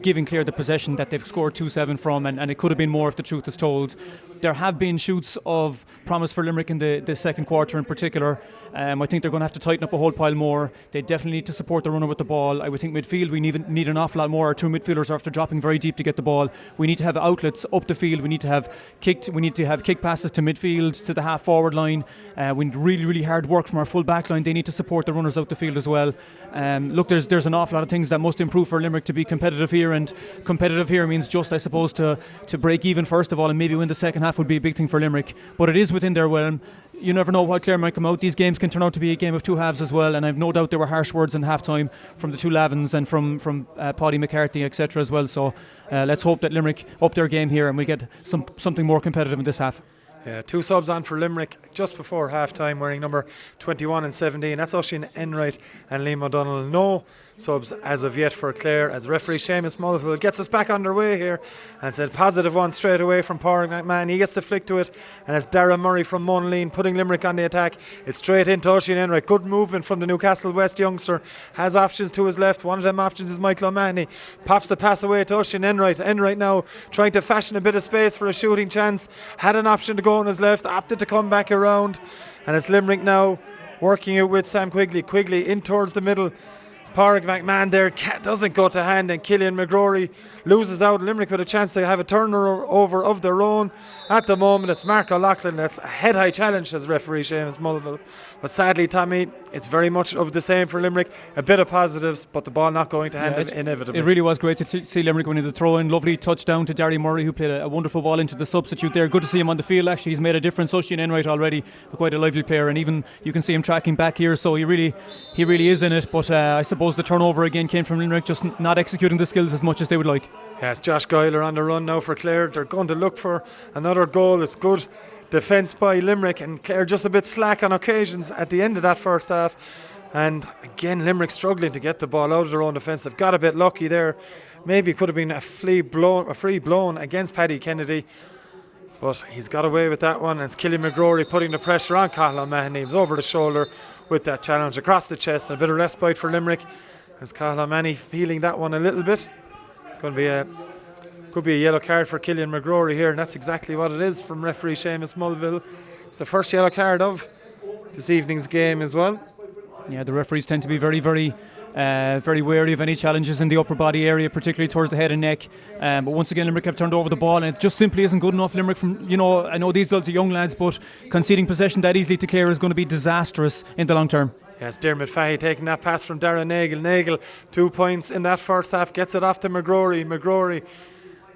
giving Clare the possession that they've scored 2-7 from, and it could have been more if the truth is told. There have been shoots of promise for Limerick in the second quarter in particular. I think they're going to have to tighten up a whole pile more. They definitely need to support the runner with the ball. I would think midfield, we need an awful lot more. Our two midfielders are after dropping very deep to get the ball. We need to have outlets up the field. We need to have kick passes to midfield, to the half forward line. We need really, really hard work from our full back line. They need to support the runners out the field as well. Look, there's an awful lot of things that must improve for Limerick to be competitive here, and competitive here means just, I suppose, to break even first of all, and maybe win the second half would be a big thing for Limerick. But it is within their realm. You never know what Clare might come out. These games can turn out to be a game of two halves as well, and I've no doubt there were harsh words in half time from the two Lavins and from Paddy McCarthy, etc. as well. So let's hope that Limerick up their game here and we get something more competitive in this half. Yeah, two subs on for Limerick just before half time, wearing number 21 and 17. That's Oisin Enright and Liam O'Donnell. No subs as of yet for Clare, as referee Seamus Mulvihill gets us back underway here, and it's a positive one straight away from Pádraig McMahon. He gets the flick to it, and it's Darragh Murray from Monaleen putting Limerick on the attack. It's straight into Oisin Enright. Good movement from the Newcastle West youngster. Has options to his left. One of them options is Michael O'Mahony. Pops the pass away to Oisin Enright. Enright now trying to fashion a bit of space for a shooting chance. Had an option to go on his left, opted to come back around, and it's Limerick now working it with Sam Quigley. Quigley in towards the middle. Pádraig McMahon there doesn't go to hand, and Cillian McGrory loses out. Limerick with a chance to have a turnover of their own. At the moment, it's Mark O'Loughlin. That's a head-high challenge, as referee Seamus Mulvihill. But sadly, Tommy, it's very much of the same for Limerick. A bit of positives, but the ball not going to hand inevitably. It really was great to see Limerick winning the throw-in. Lovely touchdown to Darragh Murray, who played a wonderful ball into the substitute there. Good to see him on the field, actually. He's made a difference. Oisin Enright already, quite a lively player, and even you can see him tracking back here, so he really is in it. But I suppose the turnover again came from Limerick just not executing the skills as much as they would like. Yes, Josh Guyler on the run now for Clare. They're going to look for another goal. It's good defence by Limerick, and Clare just a bit slack on occasions at the end of that first half. And again, Limerick struggling to get the ball out of their own defence. They've got a bit lucky there. Maybe it could have been a free blown against Paddy Kennedy, but he's got away with that one. And it's Cillian McGrory putting the pressure on Cathal O'Mahony. He was over the shoulder with that challenge across the chest, and a bit of respite for Limerick as Cathal O'Mahony feeling that one a little bit. It's going to be a yellow card for Cillian McGrory here, and that's exactly what it is from referee Seamus Mulvihill. It's the first yellow card of this evening's game as well. Yeah, the referees tend to be very, very wary of any challenges in the upper body area, particularly towards the head and neck. But once again, Limerick have turned over the ball, and it just simply isn't good enough. Limerick, I know these adults are young lads, but conceding possession that easily to Clare is going to be disastrous in the long term. Yes, Dermot Fahy taking that pass from Darragh Nagle. Nagle, 2 points in that first half, gets it off to McGrory. McGrory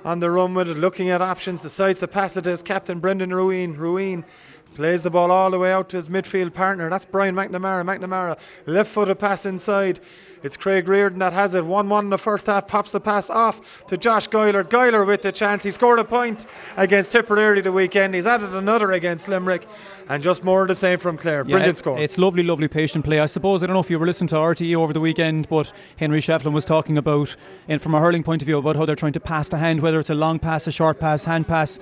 on the run with it, looking at options, decides to pass it to his captain Brendan Ruin. Ruin plays the ball all the way out to his midfield partner. That's Brian McNamara. McNamara, left-footed pass inside. It's Craig Reardon that has it. 1-1 in the first half. Pops the pass off to Josh Guyler. Guyler with the chance. He scored a point against Tipperary the weekend. He's added another against Limerick. And just more of the same from Clare. Brilliant score. It's lovely, lovely patient play. I suppose, I don't know if you were listening to RTE over the weekend, but Henry Shefflin was talking about, and from a hurling point of view, about how they're trying to pass the hand, whether it's a long pass, a short pass, hand pass,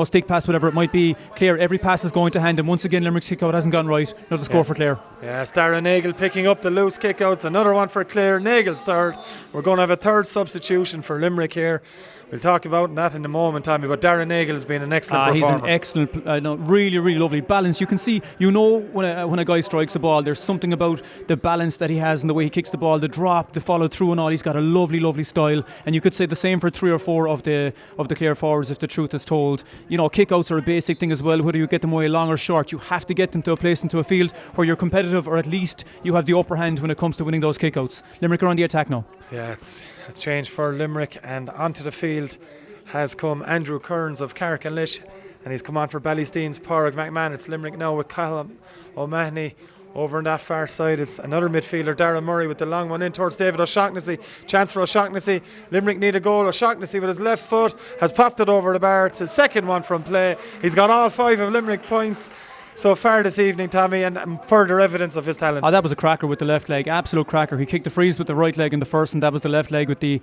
stick pass, whatever it might be. Clare, every pass is going to hand, and once again, Limerick's kick-out hasn't gone right. Another score for Clare. Yes, Darragh Nagle picking up the loose kick-outs. Another one for Clare. Nagle's third. We're going to have a third substitution for Limerick here, We'll talk about that in a moment, Tommy, but Darren Nagel has been an excellent He's performer. an excellent, really, really lovely balance. You can see, when a guy strikes a ball, there's something about the balance that he has and the way he kicks the ball, the drop, the follow through and all. He's got a lovely, lovely style. And you could say the same for 3 or 4 of the Clare forwards, if the truth is told. Kickouts are a basic thing as well. Whether you get them away long or short, you have to get them to a place into a field where you're competitive, or at least you have the upper hand when it comes to winning those kickouts. Limerick are on the attack now. Yeah, it's changed for Limerick, and onto the field has come Andrew Kearns of Carrick-on-Lish, and he's come on for Ballystein's Pádraig McMahon. It's Limerick now with Callum O'Mahony. Over on that far side, it's another midfielder, Darren Murray, with the long one in towards David O'Shaughnessy. Chance for O'Shaughnessy. Limerick need a goal. O'Shaughnessy with his left foot has popped it over the bar. It's his second one from play. He's got all 5 of Limerick points so far this evening, Tommy, and further evidence of his talent. That was a cracker with the left leg, absolute cracker. He kicked the freeze with the right leg in the first, and that was the left leg with the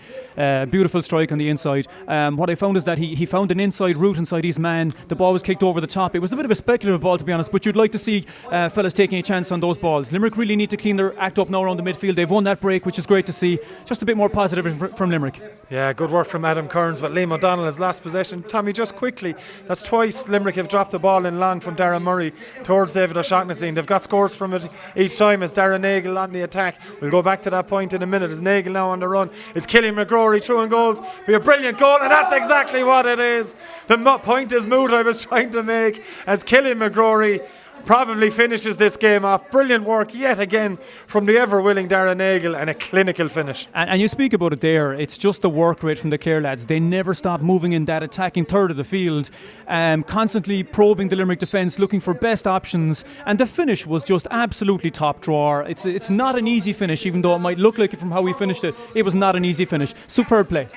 beautiful strike on the inside. What I found is that he found an inside route inside his man. The ball was kicked over the top. It was a bit of a speculative ball, to be honest, but you'd like to see fellas taking a chance on those balls. Limerick really need to clean their act up now around the midfield. They've won that break, which is great to see. Just a bit more positive from Limerick. Yeah, good work from Adam Kearns, but Liam O'Donnell has lost possession. Tommy, just quickly, that's twice Limerick have dropped the ball in long from Darren Murray towards David O'Shaughnessy, and they've got scores from it each time as Darren Nagel on the attack. We'll go back to that point in a minute. As Nagel now on the run, is Killian McGrory through and goals. Be a brilliant goal, and that's exactly what it is. The point is moot I was trying to make, as Killian McGrory probably finishes this game off. Brilliant work yet again from the ever-willing Darren Nagel, and a clinical finish. And you speak about it there, it's just the work rate from the Clare lads. They never stop moving in that attacking third of the field, constantly probing the Limerick defence, looking for best options, and the finish was just absolutely top drawer. It's not an easy finish, even though it might look like it from how we finished it. It was not an easy finish. Superb play.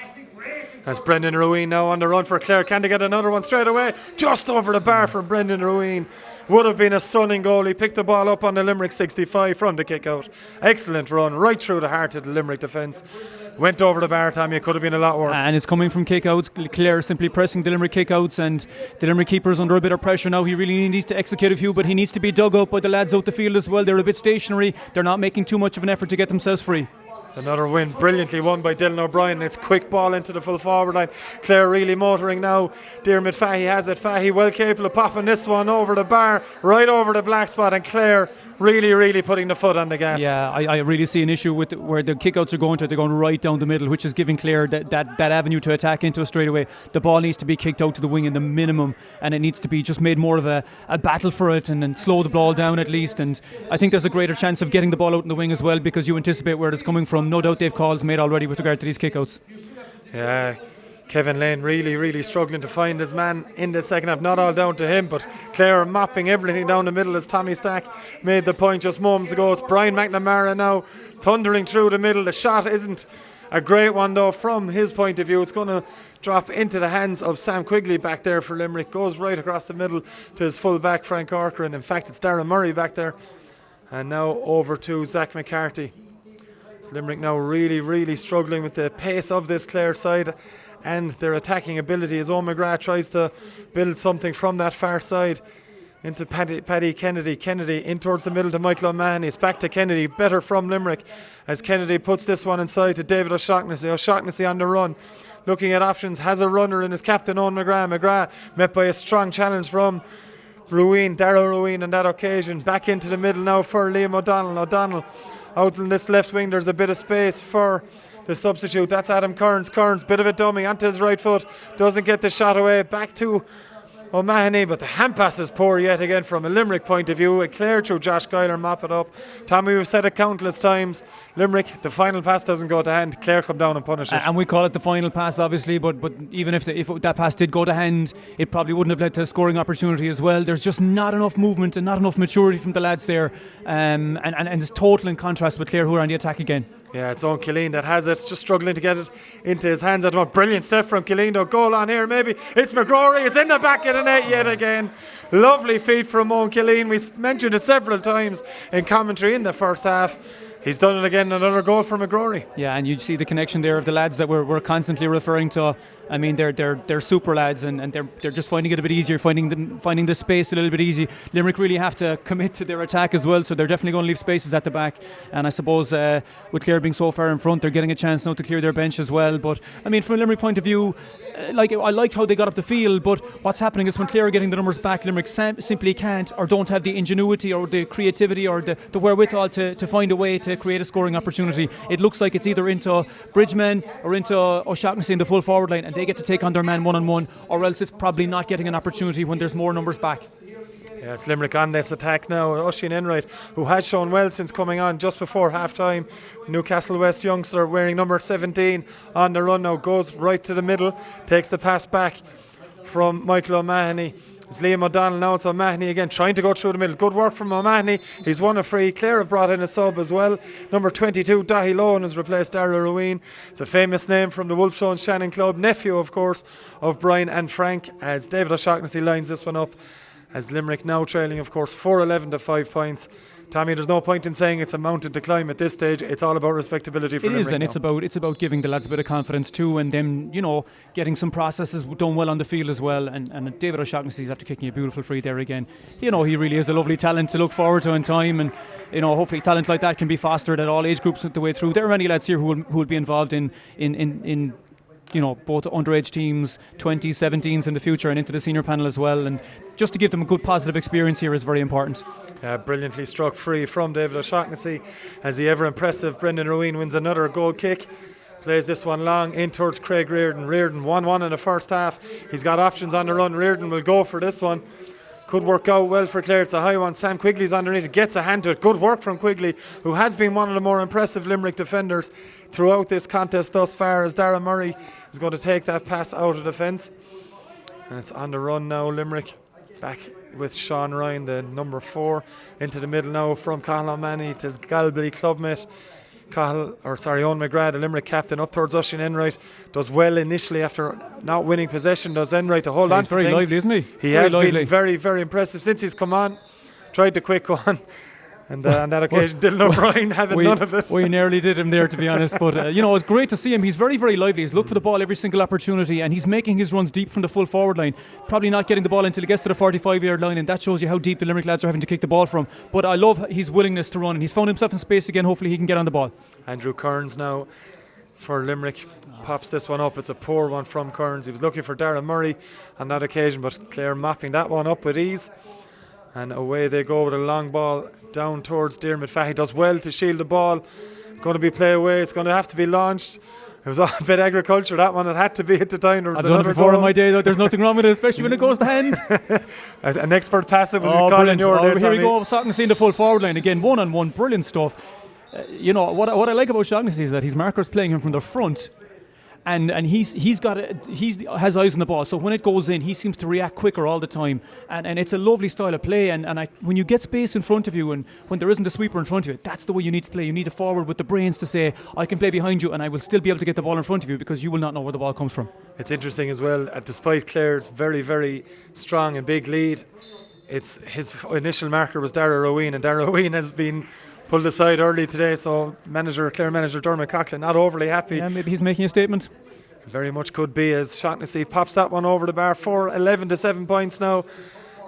That's Brendan Ruin now on the run for Clare. Can they get another one straight away? Just over the bar for Brendan Ruin. Would have been a stunning goal. He picked the ball up on the Limerick 65 from the kick out. Excellent run, right through the heart of the Limerick defence. Went over the bar, Tommy. It could have been a lot worse. And it's coming from kick-outs. Clare simply pressing the Limerick kick-outs, and the Limerick keeper is under a bit of pressure now. He really needs to execute a few, but he needs to be dug up by the lads out the field as well. They're a bit stationary. They're not making too much of an effort to get themselves free. It's another win, brilliantly won by Dylan O'Brien. It's quick ball into the full forward line. Clare really motoring now. Diarmuid Fahy has it. Fahy well capable of popping this one over the bar, right over the black spot, and Clare really putting the foot on the gas. Yeah, I really see an issue with where the kickouts are going to. They're going right down the middle, which is giving Clare that avenue to attack into a straightaway. The ball needs to be kicked out to the wing in the minimum, and it needs to be just made more of a battle for it, and slow the ball down at least. And I think there's a greater chance of getting the ball out in the wing as well, because you anticipate where it's coming from. No doubt they've calls made already with regard to these kickouts. Yeah, Kevin Lane really struggling to find his man in the second half. Not all down to him, but Clare mopping everything down the middle, as Tommy Stack made the point just moments ago. It's Brian McNamara now thundering through the middle. The shot isn't a great one though from his point of view. It's going to drop into the hands of Sam Quigley back there for Limerick. Goes right across the middle to his full back Frank Corcoran. In fact, it's Darren Murray back there. And now over to Zach McCarthy. Limerick now really struggling with the pace of this Clare side and their attacking ability, as Owen McGrath tries to build something from that far side into Paddy Kennedy. Kennedy in towards the middle to Michael O'Mahony. It's back to Kennedy, better from Limerick, as Kennedy puts this one inside to David O'Shaughnessy. O'Shaughnessy on the run, looking at options, has a runner in his captain Owen McGrath. McGrath met by a strong challenge from Darrell Ruin on that occasion. Back into the middle now for Liam O'Donnell. O'Donnell out in this left wing, there's a bit of space for the substitute. That's Adam Kearns. Kearns, bit of a dummy onto his right foot, doesn't get the shot away. Back to O'Mahony, but the hand pass is poor yet again from a Limerick point of view. A Clare through Josh Guyler, mop it up. Tommy, we've said it countless times. Limerick, the final pass doesn't go to hand. Clare come down and punish it. And we call it the final pass, obviously, but even if that pass did go to hand, it probably wouldn't have led to a scoring opportunity as well. There's just not enough movement and not enough maturity from the lads there, and it's total in contrast with Clare, who are on the attack again. Yeah, it's Owen Killeen that has it, just struggling to get it into his hands. At the moment. Brilliant step from Killeen though. Goal on here maybe. It's McGrory. It's in the back of the net yet again. Lovely feat from Owen Killeen. We mentioned it several times in commentary in the first half. He's done it again, another goal for McGrory. Yeah, and you see the connection there of the lads that we're constantly referring to. I mean, they're super lads, and they're just finding it a bit easier, finding the space a little bit easy. Limerick really have to commit to their attack as well, so they're definitely going to leave spaces at the back. And I suppose with Clare being so far in front, they're getting a chance now to clear their bench as well. But I mean, from a Limerick point of view, I liked how they got up the field, but what's happening is when Clare are getting the numbers back, Limerick simply can't or don't have the ingenuity or the creativity or the wherewithal to find a way to create a scoring opportunity. It looks like it's either into Bridgman or into O'Shaughnessy in the full forward line, and they get to take on their man one-on-one, or else it's probably not getting an opportunity when there's more numbers back. Yeah, it's Limerick on this attack now. Oisin Enright, who has shown well since coming on just before half-time. Newcastle West youngster wearing number 17 on the run now, goes right to the middle, takes the pass back from Michael O'Mahony. It's Liam O'Donnell now, it's O'Mahony again, trying to go through the middle. Good work from O'Mahony. He's won a free. Clare have brought in a sub as well. Number 22, Dahi Lohan, has replaced Dara Ruin. It's a famous name from the Wolfstone Shannon Club. Nephew, of course, of Brian and Frank, as David O'Shaughnessy lines this one up. As Limerick now trailing, of course, 4-11 to 5 points. Tommy, there's no point in saying it's a mountain to climb at this stage. It's all about respectability for Limerick. It is, and now. it's about giving the lads a bit of confidence too, and them, getting some processes done well on the field as well. And David O'Shaughnessy's after kicking a beautiful free there again. He really is a lovely talent to look forward to in time, and hopefully talent like that can be fostered at all age groups the way through. There are many lads here who will be involved in both underage teams, 20s, 17s in the future, and into the senior panel as well. And just to give them a good positive experience here is very important. Brilliantly struck free from David O'Shaughnessy as the ever impressive Brendan Ruin wins another goal kick. Plays this one long in towards Craig Reardon. Reardon 1-1 in the first half. He's got options on the run. Reardon will go for this one. Could work out well for Clare. It's a high one. Sam Quigley's underneath it. Gets a hand to it. Good work from Quigley, who has been one of the more impressive Limerick defenders throughout this contest thus far, as Dara Murray is going to take that pass out of defence. And it's on the run now, Limerick. Back with Sean Ryan, the number 4, into the middle now from Cathal O'Mahony to his Galway clubmate. Owen McGrath, the Limerick captain, up towards Oisin Enright. Does well initially after not winning possession. Does Enright to hold on to things. He's very lively, isn't he? He has been very, very impressive since he's come on. Tried the quick one. And on that occasion, Dylan O'Brien having none of it. We nearly did him there, to be honest. But, it's great to see him. He's very, very lively. He's looked for the ball every single opportunity, and he's making his runs deep from the full forward line. Probably not getting the ball until he gets to the 45-yard line, and that shows you how deep the Limerick lads are having to kick the ball from. But I love his willingness to run, and he's found himself in space again. Hopefully he can get on the ball. Andrew Kearns now for Limerick pops this one up. It's a poor one from Kearns. He was looking for Dara Murray on that occasion, but Clare mopping that one up with ease. And away they go with a long ball down towards Diarmuid Fahy. Does well to shield the ball. Going to be play away. It's going to have to be launched. It was a bit agriculture, that one. It had to be at the time. There was I've done it before goal in my day, though. There's nothing wrong with it, especially when it goes to hand. An expert passer was brilliant. there, Here we go. Shaughnessy in the full forward line again, one-on-one. Brilliant stuff. What I like about Shaughnessy is that his marker's playing him from the front. And he has eyes on the ball, so when it goes in, he seems to react quicker all the time, and it's a lovely style of play. And when you get space in front of you, and when there isn't a sweeper in front of you, that's the way you need to play. You need a forward with the brains to say, I can play behind you, and I will still be able to get the ball in front of you, because you will not know where the ball comes from. It's interesting as well. Despite Clare's very, very strong and big lead, it's his initial marker was Dara Ruin, and Dara Ruin has been pulled aside early today, so Clare manager Dermot Coughlin not overly happy. Yeah, maybe he's making a statement. Very much could be, as Shaughnessy pops that one over the bar. 4-11 to 7 points now.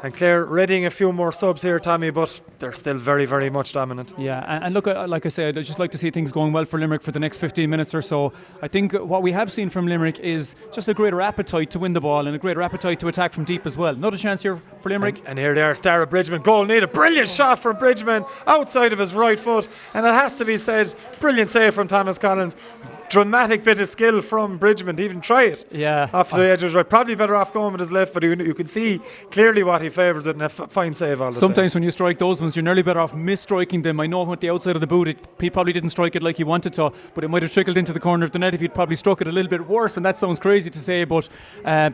And Clare readying a few more subs here, Tommy, but they're still very, very much dominant. Yeah, and look, like I said, I'd just like to see things going well for Limerick for the next 15 minutes or so. I think what we have seen from Limerick is just a greater appetite to win the ball and a greater appetite to attack from deep as well. Another chance here for Limerick. And here they are, Stara Bridgman. Goal needed. Brilliant shot from Bridgman outside of his right foot. And it has to be said, brilliant save from Thomas Collins. Dramatic bit of skill from Bridgman to even try it. Yeah. Off the edge of his right. Probably better off going with his left, but you can see clearly what he favours it, and a fine save all the Sometimes same. when you strike those ones, you're nearly better off mis-striking them. I know with the outside of the boot, he probably didn't strike it like he wanted to, but it might have trickled into the corner of the net if he'd probably struck it a little bit worse, and that sounds crazy to say, but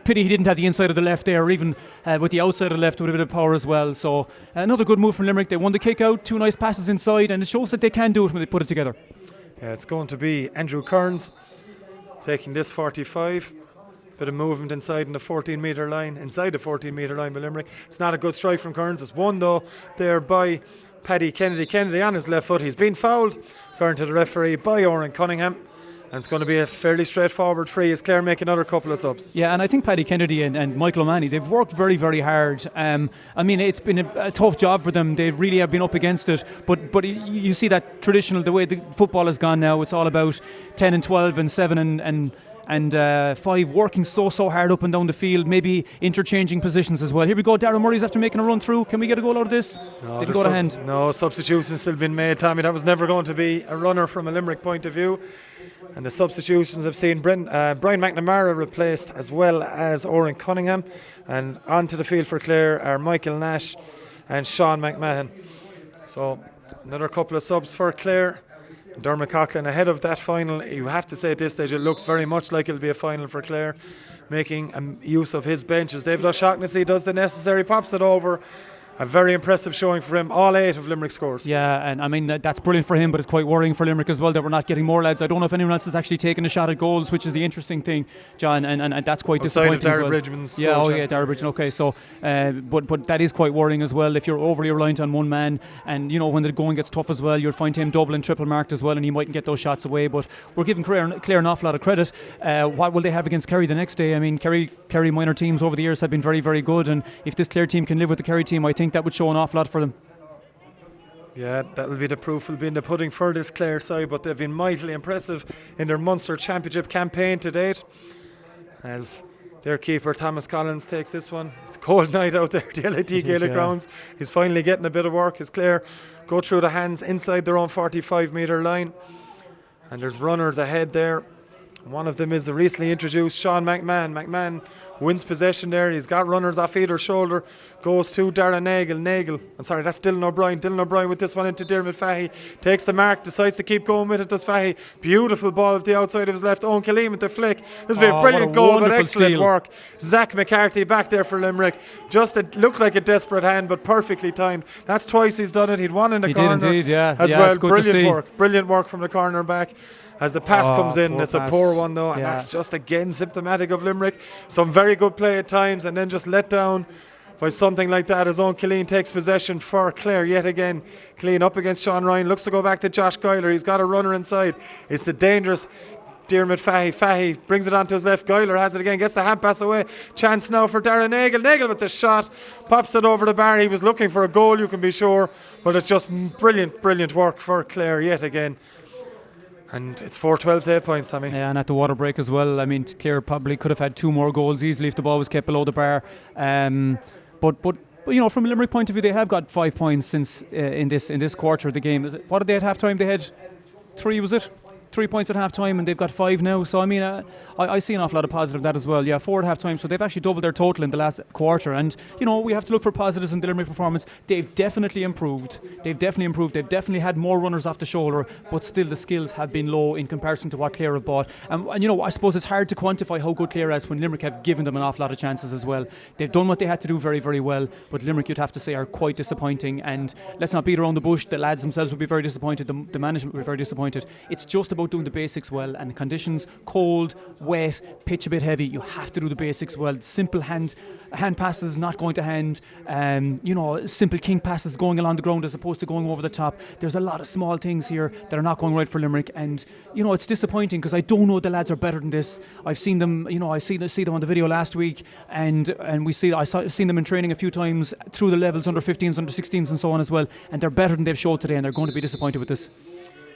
pity he didn't have the inside of the left there, or even with the outside of the left with a bit of power as well. So another good move from Limerick. They won the kick out, 2 nice passes inside, and it shows that they can do it when they put it together. Yeah, it's going to be Andrew Kearns taking this 45. Bit of movement inside the 14-metre line, inside the 14-metre line by Limerick. It's not a good strike from Kearns. It's won though there by Paddy Kennedy. Kennedy on his left foot. He's been fouled, according to the referee, by Oran Cunningham. And it's going to be a fairly straightforward free as Clare make another couple of subs. Yeah, and I think Paddy Kennedy and Michael O'Mahony, they've worked very, very hard. I mean, it's been a tough job for them. They really have been up against it. But you see that traditional, the way the football has gone now, it's all about 10 and 12 and 7 and 5 working so hard up and down the field, maybe interchanging positions as well. Here we go, Darren Murray's after making a run through. Can we get a goal out of this? No, didn't go to hand. No, substitutions still been made, Tommy. That was never going to be a runner from a Limerick point of view. And the substitutions have seen Brian McNamara replaced, as well as Oren Cunningham. And onto the field for Clare are Michael Nash and Sean McMahon. So another couple of subs for Clare. Dermot Coughlin ahead of that final. You have to say at this stage it looks very much like it'll be a final for Clare, making use of his bench as David O'Shaughnessy does the necessary, pops it over. A very impressive showing for him. All 8 of Limerick scores. Yeah, and I mean that's brilliant for him, but it's quite worrying for Limerick as well that we're not getting more lads. I don't know if anyone else has actually taken a shot at goals, which is the interesting thing, John, and that's quite disappointing outside of Darragh as well. Bridgman's Darragh Bridgman. Okay, so but that is quite worrying as well if you're overly reliant on one man, and you know when the going gets tough as well, you'll find him double and triple marked as well, and he mightn't get those shots away. But we're giving Clare an awful lot of credit. What will they have against Kerry the next day? I mean, Kerry minor teams over the years have been very, very good, and if this Clare team can live with the Kerry team, I think that would show an awful lot for them. Yeah, that'll be the proof will be in the pudding for this Clare side, but they've been mightily impressive in their Munster Championship campaign to date, as their keeper Thomas Collins takes this one. It's a cold night out there at the LIT Gaelic grounds. He's finally getting a bit of work as Clare go through the hands inside their own 45 metre line, and there's runners ahead there. One of them is the recently introduced Sean McMahon. McMahon wins possession there. He's got runners off either shoulder. Goes to Darren Nagle. I'm sorry, that's Dylan O'Brien. Dylan O'Brien with this one into Dermot Fahy. Takes the mark, decides to keep going with it, does Fahy. Beautiful ball at the outside of his left. Owen Killeen with the flick. This will be a brilliant goal, but excellent work. Zach McCarthy back there for Limerick. Just it looked like a desperate hand, but perfectly timed. That's twice he's done it. He'd won in the corner. He did indeed, yeah. As well, brilliant work from the corner back. As the pass comes in, it's a poor one though, and that's just again symptomatic of Limerick. Some very good play at times, and then just let down by something like that as Owen Killeen takes possession for Clare yet again. Killeen up against Sean Ryan, looks to go back to Josh Guyler. He's got a runner inside. It's the dangerous Dermot Fahy. Fahy brings it onto his left. Guyler has it again, gets the hand pass away. Chance now for Darren Nagle. Nagle with the shot, pops it over the bar. He was looking for a goal, you can be sure, but it's just brilliant work for Clare yet again. And it's 4-12 to 8 points, Tommy. Yeah, and at the water break as well. I mean, Clare probably could have had 2 more goals easily if the ball was kept below the bar. But you know, from a Limerick point of view, they have got 5 points since in this quarter of the game. What did they at half time? They had 3, was it? 3 points at half time, and they've got 5 now. So I mean, I see an awful lot of positive in that as well. Yeah, 4 at half time, so they've actually doubled their total in the last quarter. And you know, we have to look for positives in the Limerick performance. They've definitely improved. They've definitely had more runners off the shoulder, but still the skills have been low in comparison to what Clare have bought. And you know, I suppose it's hard to quantify how good Clare is when Limerick have given them an awful lot of chances as well. They've done what they had to do very, very well, but Limerick, you'd have to say, are quite disappointing. And let's not beat around the bush. The lads themselves would be very disappointed. The management would be very disappointed. It's just about doing the basics well. And conditions, cold, wet, pitch a bit heavy, you have to do the basics well. Simple hand passes not going to hand, you know, simple king passes going along the ground as opposed to going over the top. There's a lot of small things here that are not going right for Limerick, and you know, it's disappointing because I don't know the lads are better than this. I've seen them, you know, I see them on the video last week, and I've seen them in training a few times through the levels, under 15s, under 16s and so on as well, and they're better than they've showed today, and they're going to be disappointed with this.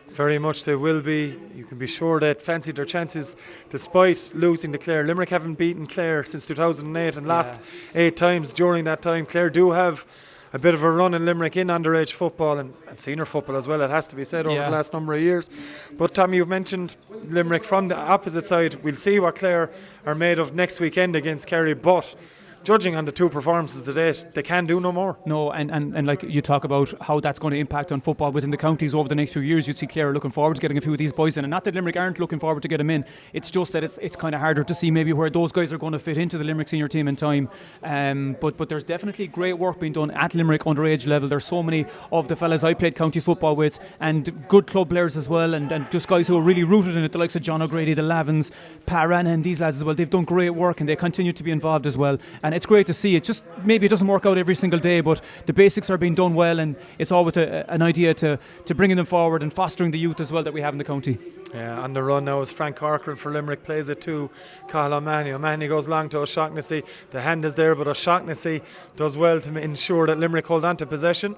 Very much they will be. You can be sure they fancied their chances despite losing to Clare. Limerick haven't beaten Clare since 2008 and lost 8 times during that time. Clare do have a bit of a run in Limerick in underage football and senior football as well, it has to be said, over the last number of years. But Tommy, you've mentioned Limerick from the opposite side. We'll see what Clare are made of next weekend against Kerry, but judging on the 2 performances today, they can do no more. No, and like you talk about how that's going to impact on football within the counties over the next few years. You'd see Clare looking forward to getting a few of these boys in, and not that Limerick aren't looking forward to get them in. It's just that it's kind of harder to see maybe where those guys are going to fit into the Limerick senior team in time. But there's definitely great work being done at Limerick underage level. There's so many of the fellas I played county football with, and good club players as well, and just guys who are really rooted in it, the likes of John O'Grady, the Lavins, Pat Rannan, these lads as well. They've done great work and they continue to be involved as well. And it's great to see it. Just maybe it doesn't work out every single day, but the basics are being done well, and it's always an idea to bringing them forward and fostering the youth as well that we have in the county. Yeah, on the run now is Frank Corcoran for Limerick, plays it to Cathal O'Mahony. O'Mahony goes long to O'Shaughnessy. The hand is there, but O'Shaughnessy does well to ensure that Limerick hold on to possession.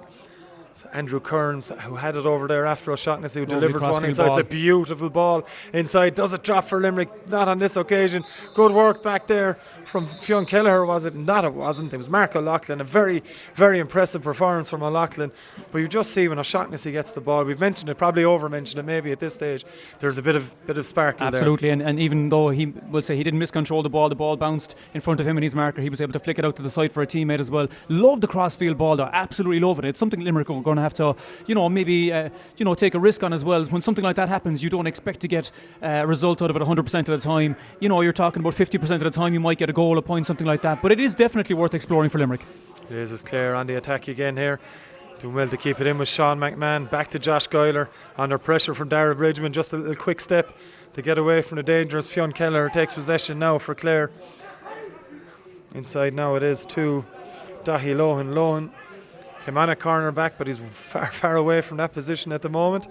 Andrew Kearns, who had it over there after O'Shaughnessy, who delivers one inside. It's a beautiful ball inside. Does it drop for Limerick? Not on this occasion. Good work back there from Fionn Kelleher, was it? Not, it wasn't. It was Mark O'Loughlin. A very, very impressive performance from O'Loughlin. But you just see when O'Shaughnessy gets the ball, we've mentioned it, probably over-mentioned it maybe at this stage, there's a bit of sparkle there. Absolutely, and even though he will say he didn't miscontrol the ball bounced in front of him and his marker, he was able to flick it out to the side for a teammate as well. Love the cross-field ball though, absolutely love it. It's something Limerick are going to have to, maybe take a risk on as well. When something like that happens, you don't expect to get a result out of it 100% of the time. You're talking about 50% of the time you might get a goal, a point, something like that. But it is definitely worth exploring for Limerick. It is Clare on the attack again here. Doing well to keep it in with Sean McMahon. Back to Josh Guyler under pressure from Dara Bridgman. Just a little quick step to get away from the dangerous Fionn Kelleher. Takes possession now for Clare. Inside now it is to Dahi Lohan. Lohan came on a corner back, but he's far, far away from that position at the moment.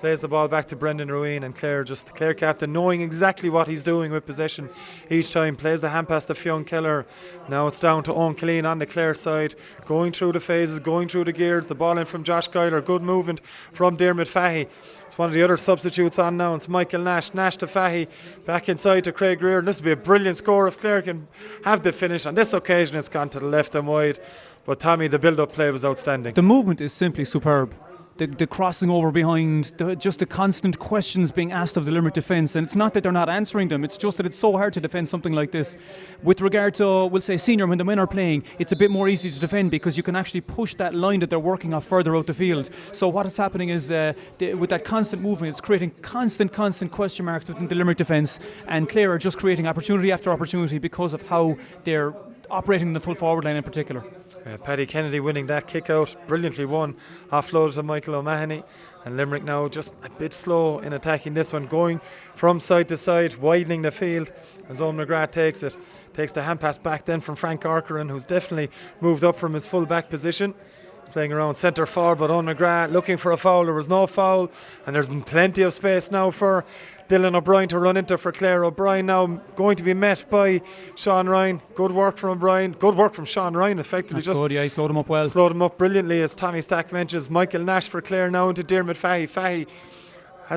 Plays the ball back to Brendan Ruin, and Clare, just the Clare captain, knowing exactly what he's doing with possession each time, plays the hand pass to Fionn Kelleher. Now it's down to Owen Killeen on the Clare side, going through the phases, going through the gears. The ball in from Josh Guyler, good movement from Dermot Fahy. It's one of the other substitutes on now. It's Michael Nash. Nash to Fahy, back inside to Craig Reardon. This will be a brilliant score if Clare can have the finish. On this occasion, it's gone to the left and wide. But Tommy, the build-up play was outstanding. The movement is simply superb. The crossing over behind, just the constant questions being asked of the Limerick defence, and it's not that they're not answering them, it's just that it's so hard to defend something like this. With regard to, we'll say, senior, when the men are playing, it's a bit more easy to defend because you can actually push that line that they're working off further out the field. So what is happening is, with that constant movement, it's creating constant question marks within the Limerick defence, and Clare are just creating opportunity after opportunity because of how they're operating in the full forward line in particular. Paddy Kennedy winning that kick out, brilliantly won, offloaded to Michael O'Mahony, and Limerick now just a bit slow in attacking this one, going from side to side, widening the field as Owen McGrath takes the hand pass back then from Frank Corcoran, who's definitely moved up from his full back position. Playing around centre forward, but Owen McGrath looking for a foul. There was no foul, and there's been plenty of space now for Dylan O'Brien to run into for Clare. O'Brien now going to be met by Sean Ryan. Good work from O'Brien. Good work from Sean Ryan, effectively. That's good, he slowed him up well. Slowed him up brilliantly, as Tommy Stack mentions. Michael Nash for Clare now into Dermot Fahy. Fahy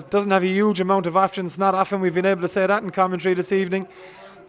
doesn't have a huge amount of options. Not often we've been able to say that in commentary this evening.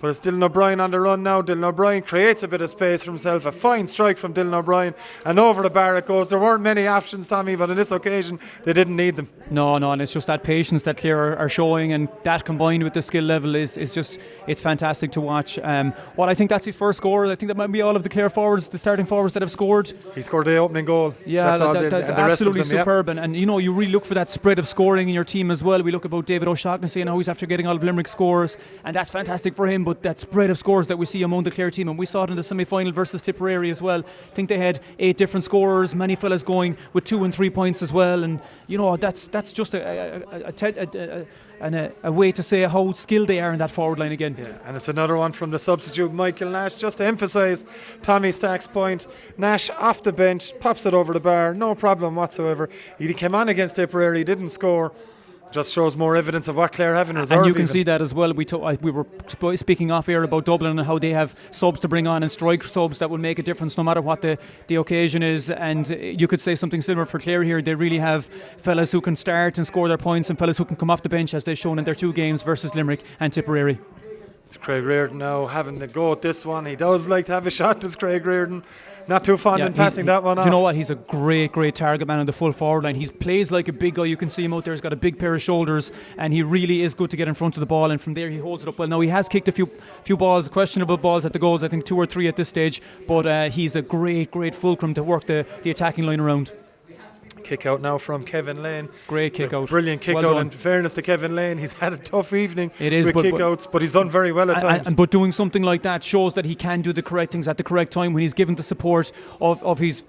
But it's Dylan O'Brien on the run now. Dylan O'Brien creates a bit of space for himself. A fine strike from Dylan O'Brien. And over the bar it goes. There weren't many options, Tommy, but on this occasion they didn't need them. No, and it's just that patience that Clare are showing, and that combined with the skill level is just, it's fantastic to watch. I think that's his first score. I think that might be all of the Clare forwards, the starting forwards that have scored. He scored the opening goal. Yeah, that's absolutely superb. And you really look for that spread of scoring in your team as well. We look about David O'Shaughnessy and how he's after getting all of Limerick scores, and that's fantastic for him. But that spread of scores that we see among the Clare team, and we saw it in the semi-final versus Tipperary as well. I think they had 8 different scorers, many fellas going with 2 and 3 points as well, and that's just a way to say how skilled they are in that forward line again. Yeah, and it's another one from the substitute Michael Nash, just to emphasise Tommy Stack's point. Nash off the bench, pops it over the bar, no problem whatsoever. He came on against Tipperary, didn't score. Just shows more evidence of what Clare have in reserve. And you can see that as well. We were speaking off air about Dublin and how they have subs to bring on and strike subs that will make a difference no matter what the occasion is. And you could say something similar for Clare here. They really have fellas who can start and score their points, and fellas who can come off the bench, as they've shown in their 2 games versus Limerick and Tipperary. It's Craig Reardon now having the go at this one. He does like to have a shot, does Craig Reardon. Not too fond in passing that one off. You know what? He's a great target man on the full forward line. He plays like a big guy. You can see him out there. He's got a big pair of shoulders, and he really is good to get in front of the ball. And from there, he holds it up well. Now, he has kicked a few balls, questionable balls at the goals. I think 2 or 3 at this stage. But he's a great fulcrum to work the attacking line around. Kick out now from Kevin Lane. Great kick out. Brilliant kick out. In fairness to Kevin Lane, he's had a tough evening with kick outs, but he's done very well at times. But doing something like that shows that he can do the correct things at the correct time when he's given the support of his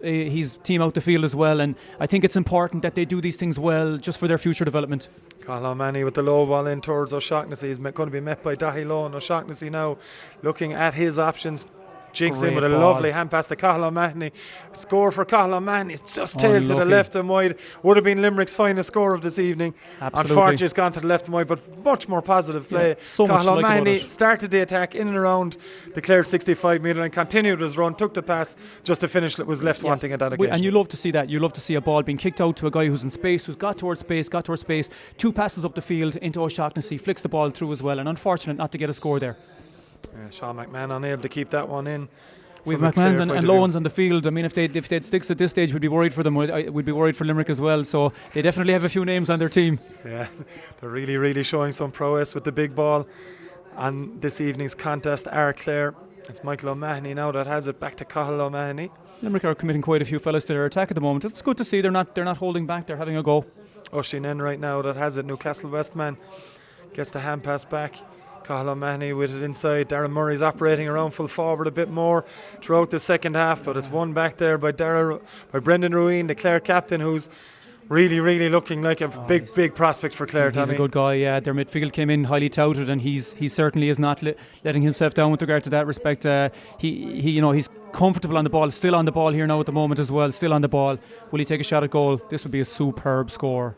team out the field as well. And I think it's important that they do these things well just for their future development. Cathal O'Mahony with the low ball in towards O'Shaughnessy. He's going to be met by Dahi Lohan. O'Shaughnessy now looking at his options. Jinx Great in with a ball. lovely hand pass to Cathal O'Mahony. Score for Cathal O'Mahony. It's just tailed to the Unlucky. left and wide. Would have been Limerick's finest score of this evening. Absolutely. Unfortunately, it's gone to the left and wide, but much more positive play. so much Cathal to like about O'Mahony it. started the attack in and around the Clare 65 metre and continued his run, took the pass, just to finish it was left wanting at that occasion. And you love to see that. You love to see a ball being kicked out to a guy who's in space, who's got towards space, 2 passes up the field into O'Shaughnessy, flicks the ball through as well, and unfortunate not to get a score there. Sean McMahon unable to keep that one in. We've From a Clare McMahon point and of Lowens on the field. I mean, if they'd sticks at this stage, we'd be worried for them. We'd be worried for Limerick as well. So they definitely have a few names on their team. Yeah, they're really, really showing some prowess with the big ball. And this evening's contest are Clare. It's Michael O'Mahony now that has it back to Cathal O'Mahony. Limerick are committing quite a few fellas to their attack at the moment. It's good to see they're not holding back. They're having a go. Ushin in right now that has it. Newcastle Westman gets the hand pass back. Cathal O'Mahony with it inside. Darren Murray's operating around full forward a bit more throughout the second half, but it's won back there by Brendan Ruin, the Clare captain, who's really, really looking like a big prospect for Clare. He's a good guy. Yeah, their midfield came in highly touted, and he certainly is not letting himself down with regard to that respect. He's comfortable on the ball, still on the ball here now at the moment as well. Still on the ball. Will he take a shot at goal? This would be a superb score.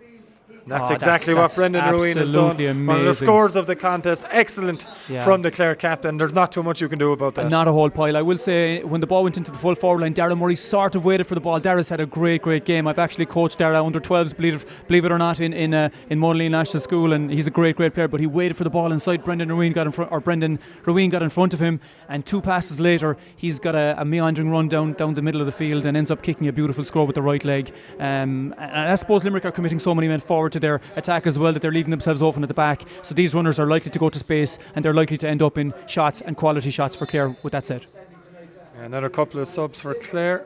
That's exactly what Brendan Ruin has done. Amazing. One of the scores of the contest, excellent from the Clare captain. There's not too much you can do about that. Not a whole pile. I will say, when the ball went into the full forward line, Dara Murray sort of waited for the ball. Dara's had a great game. I've actually coached Dara under 12s, believe it or not, in Monaleen National School, and he's a great player. But he waited for the ball inside. Brendan Ruin got in front of him, and 2 passes later, he's got a meandering run down the middle of the field and ends up kicking a beautiful score with the right leg. And I suppose Limerick are committing so many men forward to their attack as well that they're leaving themselves open at the back. So these runners are likely to go to space, and they're likely to end up in shots and quality shots for Clare. With that said, another couple of subs for Clare.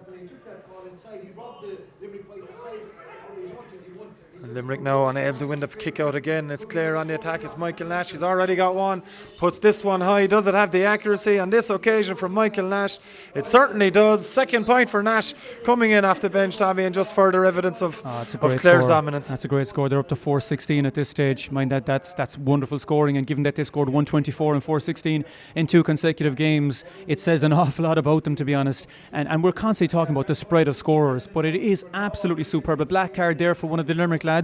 And Limerick now unable to win the kick out again. It's Clare on the attack. It's Michael Nash. He's already got one. Puts this one high. Does it have the accuracy on this occasion from Michael Nash? It certainly does. Second point for Nash coming in off the bench, Tommy, and just further evidence of Clare's dominance. That's a great score. They're up to 416 at this stage. Mind that's wonderful scoring, and given that they scored 124 and 416 in 2 consecutive games, it says an awful lot about them, to be honest. And we're constantly talking about the spread of scorers, but it is absolutely superb. A black card there for one of the Limerick lads.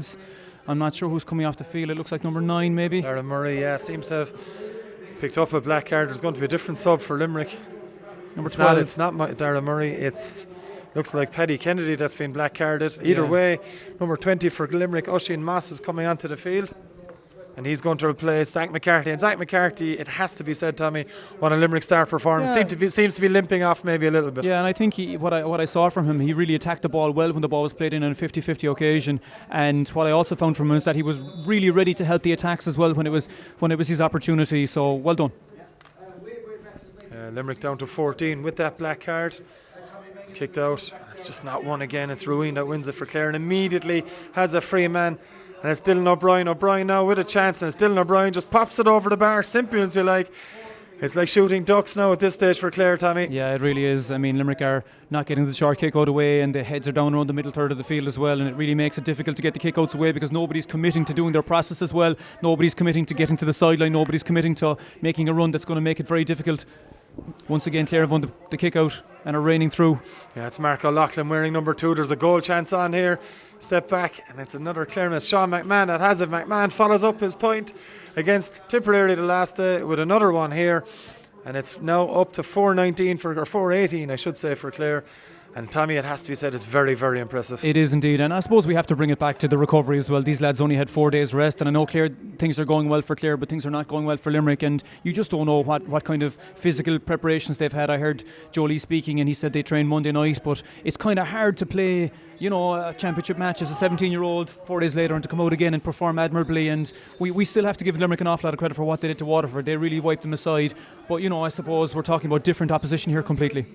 I'm not sure who's coming off the field. It looks like number 9 maybe. Darren Murray, seems to have picked up a black card. There's going to be a different sub for Limerick. Number 12. It's not Darren Murray. It's looks like Paddy Kennedy that's been black carded. Either way, number 20 for Limerick, Oisin Moss, is coming onto the field. And he's going to replace Zach McCarthy. And Zach McCarthy, it has to be said, Tommy, one of Limerick's star performers. Seems to be limping off maybe a little bit. Yeah, and I think what I saw from him, he really attacked the ball well when the ball was played in on a 50-50 occasion. And what I also found from him is that he was really ready to help the attacks as well when it was his opportunity. So well done. Limerick down to 14 with that black card. Kicked out. It's just not one again. It's Ruin that wins it for Clare and immediately has a free man. And it's Dylan O'Brien. O'Brien now with a chance, and it's Dylan O'Brien just pops it over the bar, simple as you like. It's like shooting ducks now at this stage for Clare, Tommy. Yeah, it really is. I mean, Limerick are not getting the short kick out away, and the heads are down around the middle third of the field as well, and it really makes it difficult to get the kick outs away because nobody's committing to doing their process as well. Nobody's committing to getting to the sideline. Nobody's committing to making a run that's going to make it very difficult. Once again, Clare have won the kick out and are raining through. Yeah, it's Mark O'Loughlin wearing number 2. There's a goal chance on here. Step back, and it's another Clare miss. Sean McMahon that has it. McMahon follows up his point against Tipperary the last day with another one here, and it's now up to 418 or 418, I should say, for Clare. And Tommy, it has to be said, it's very, very impressive. It is indeed, and I suppose we have to bring it back to the recovery as well. These lads only had 4 days rest, and I know Clare, things are going well for Clare, but things are not going well for Limerick, and you just don't know what kind of physical preparations they've had. I heard Jolie speaking, and he said they trained Monday night, but it's kind of hard to play, a championship match as a 17-year-old 4 days later and to come out again and perform admirably, and we still have to give Limerick an awful lot of credit for what they did to Waterford. They really wiped them aside, but I suppose we're talking about different opposition here completely.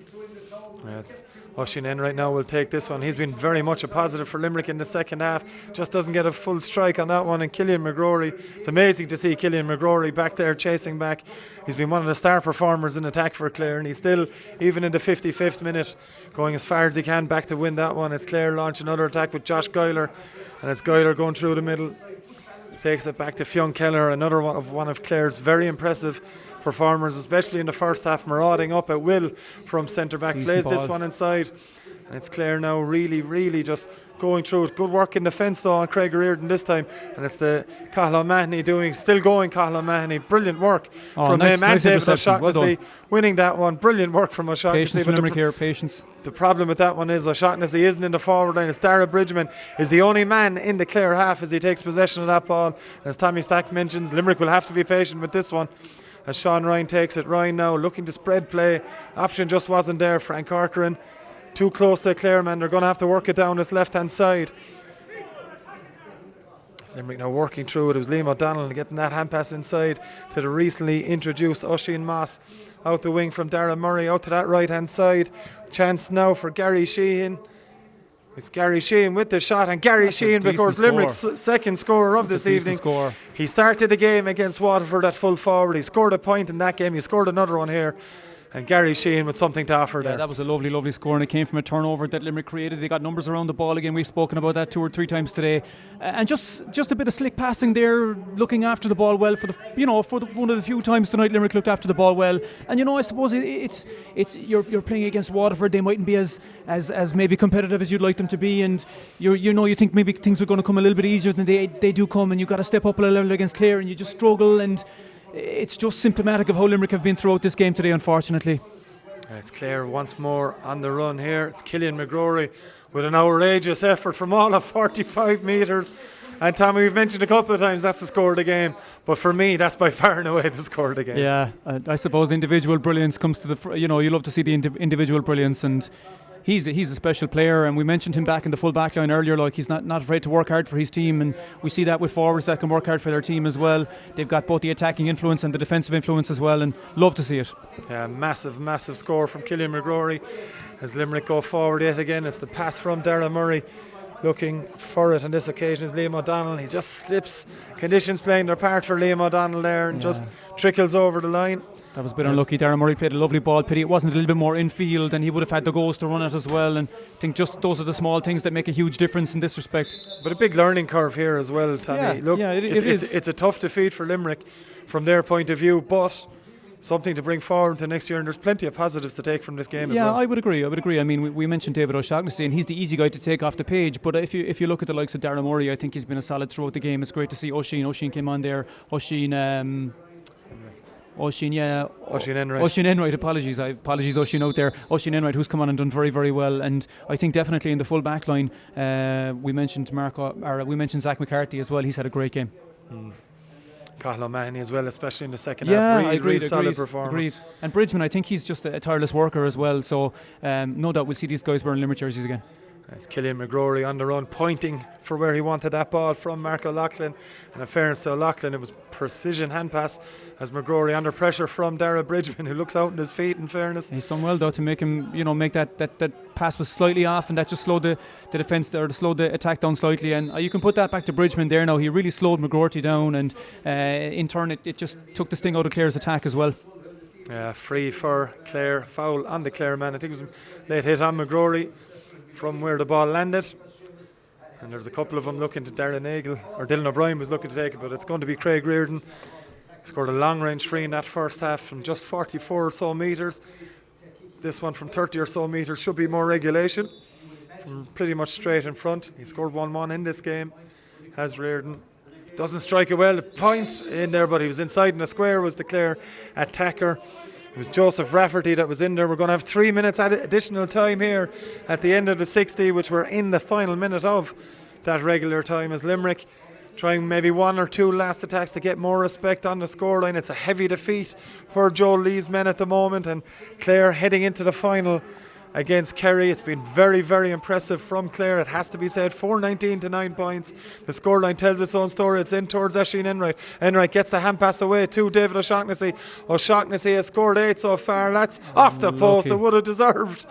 Yeah, it's Oisin in right now will take this one. He's been very much a positive for Limerick in the second half. Just doesn't get a full strike on that one. And Killian McGrory, it's amazing to see Killian McGrory back there chasing back. He's been one of the star performers in attack for Clare, and he's still, even in the 55th minute, going as far as he can back to win that one. As Clare launch another attack with Josh Guyler, and it's Guyler going through the middle. Takes it back to Fionn Keller, another one of Clare's very impressive performers, especially in the first half, marauding up at will from centre-back. Plays this one inside. And it's Clare now really just going through it. Good work in defence though on Craig Reardon this time. And it's the Cathal O'Mahony still going Cathal O'Mahony. Brilliant work from him and David O'Shaughnessy winning that one. Brilliant work from O'Shaughnessy. Patience from Limerick here, patience. The problem with that one is O'Shaughnessy isn't in the forward line. It's Dara Bridgman is the only man in the Clare half as he takes possession of that ball. And as Tommy Stack mentions, Limerick will have to be patient with this one. As Sean Ryan takes it. Ryan now looking to spread play. Option just wasn't there. Frank Corcoran too close to Clare man. They're going to have to work it down this left hand side. Limerick now working through it. It was Liam O'Donnell getting that hand pass inside to the recently introduced Oisin Moss. Out the wing from Darragh Murray out to that right hand side. Chance now for Gary Sheehan. It's Gary Sheehan with the shot, and Gary Sheehan becomes Limerick's second scorer of this evening. He started the game against Waterford at full forward. He scored a point in that game. He scored another one here. And Gary Sheehan with something to offer there. That was a lovely score, and it came from a turnover that Limerick created. They got numbers around the ball again. We've spoken about that 2 or 3 times today, and just a bit of slick passing there, looking after the ball well for one of the few times tonight Limerick looked after the ball well. And I suppose it's you're playing against Waterford. They mightn't be as maybe competitive as you'd like them to be, and you think maybe things are going to come a little bit easier than they do come, and you've got to step up a level against Clare, and you just struggle. And it's just symptomatic of how Limerick have been throughout this game today, unfortunately. It's Clare once more on the run here. It's Killian McGrory with an outrageous effort from all of 45 metres. And Tommy, we've mentioned a couple of times that's the score of the game, but for me that's by far and away the score of the game. Yeah, I suppose individual brilliance comes to the you love to see the individual brilliance, and he's a special player, and we mentioned him back in the full back line earlier. Like, he's not afraid to work hard for his team, and we see that with forwards that can work hard for their team as well. They've got both the attacking influence and the defensive influence as well, and love to see it. Yeah, massive score from Killian McGrory as Limerick go forward yet again. It's the pass from Darragh Murray. Looking for it on this occasion is Liam O'Donnell. He just slips. Conditions playing their part for Liam O'Donnell there, and just trickles over the line. That was a bit unlucky. Darragh Murray played a lovely ball. Pity it wasn't a little bit more infield, and he would have had the goals to run it as well. And I think just those are the small things that make a huge difference in this respect. But a big learning curve here as well, Tommy. It is. It's a tough defeat for Limerick from their point of view, but something to bring forward to next year, and there's plenty of positives to take from this game as well. Yeah, I would agree. I mean, we mentioned David O'Shaughnessy, and he's the easy guy to take off the page. But if you look at the likes of Darragh Murray, I think he's been a solid throughout the game. It's great to see Oisin came on there. Oisin Enright, apologies Oisin out there. Oisin Enright, who's come on and done very, very well, and I think definitely in the full back line, we mentioned Zach McCarthy as well. He's had a great game. Cathal O'Mahony as well, especially in the second half. Really solid performance. Agreed. And Bridgman, I think he's just a tireless worker as well, so no doubt we'll see these guys wearing Limerick jerseys again. It's Killian McGrory on the run, pointing for where he wanted that ball from Mark O'Loughlin. And in fairness to O'Loughlin, it was precision hand pass as McGrory under pressure from Dara Bridgman, who looks out on his feet, in fairness. He's done well though to make him, make that pass was slightly off, and that just slowed the defence, or slowed the attack down slightly. And you can put that back to Bridgman there now. He really slowed McGrory down, and in turn it just took the sting out of Clare's attack as well. Free for Clare, foul on the Clare man. I think it was a late hit on McGrory from where the ball landed, and there's a couple of them looking to Darren Nagle, or Dylan O'Brien was looking to take it, but it's going to be Craig Reardon. He scored a long range free in that first half from just 44 or so metres. This one from 30 or so metres should be more regulation, from pretty much straight in front. He scored 1-1 in this game, has Reardon. Doesn't strike it well, the point in there, but he was inside in the square, was the Clare attacker. It was Joseph Rafferty that was in there. We're going to have 3 minutes additional time here at the end of the 60, which we're in the final minute of that regular time, as Limerick trying maybe 1 or 2 last attacks to get more respect on the scoreline. It's a heavy defeat for Joe Lee's men at the moment, and Clare heading into the final against Kerry. It's been very, very impressive from Clare, it has to be said. 4-19 to 9 points. The scoreline tells its own story. It's in towards Oisin Enright. Enright gets the hand pass away to David O'Shaughnessy. O'Shaughnessy has scored 8 so far. That's off the post. It would have deserved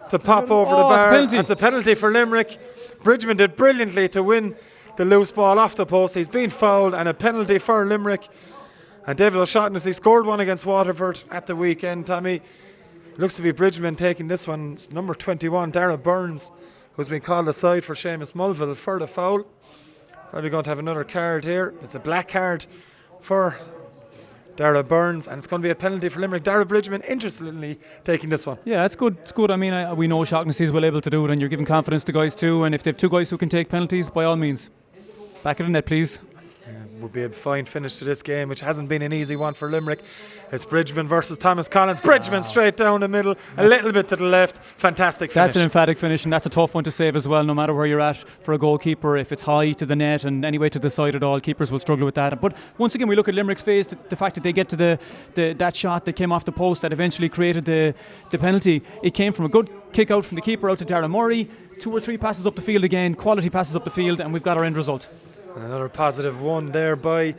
to pop over the bar. That's a penalty for Limerick. Bridgman did brilliantly to win the loose ball off the post. He's been fouled, and a penalty for Limerick. And David O'Shaughnessy scored one against Waterford at the weekend, Tommy. Looks to be Bridgman taking this one. It's number 21, Dara Burns, who's been called aside for Seamus Mulville for the foul. Probably going to have another card here. It's a black card for Dara Burns, and it's going to be a penalty for Limerick. Dara Bridgman, interestingly, taking this one. Yeah, it's good. It's good. I mean, we know Shaughnessy is well able to do it, and you're giving confidence to guys too. And if they have two guys who can take penalties, by all means, back of the net, please. Would be a fine finish to this game, which hasn't been an easy one for Limerick. It's Bridgman versus Thomas Collins. Bridgman straight down the middle, a little bit to the left. Fantastic finish. That's an emphatic finish, and that's a tough one to save as well, no matter where you're at for a goalkeeper. If it's high to the net and any way to the side at all, keepers will struggle with that. But once again, we look at Limerick's phase, the fact that they get to that shot that came off the post that eventually created the penalty. It came from a good kick out from the keeper out to Darren Murray. 2 or 3 passes up the field again, quality passes up the field, and we've got our end result. And another positive one there by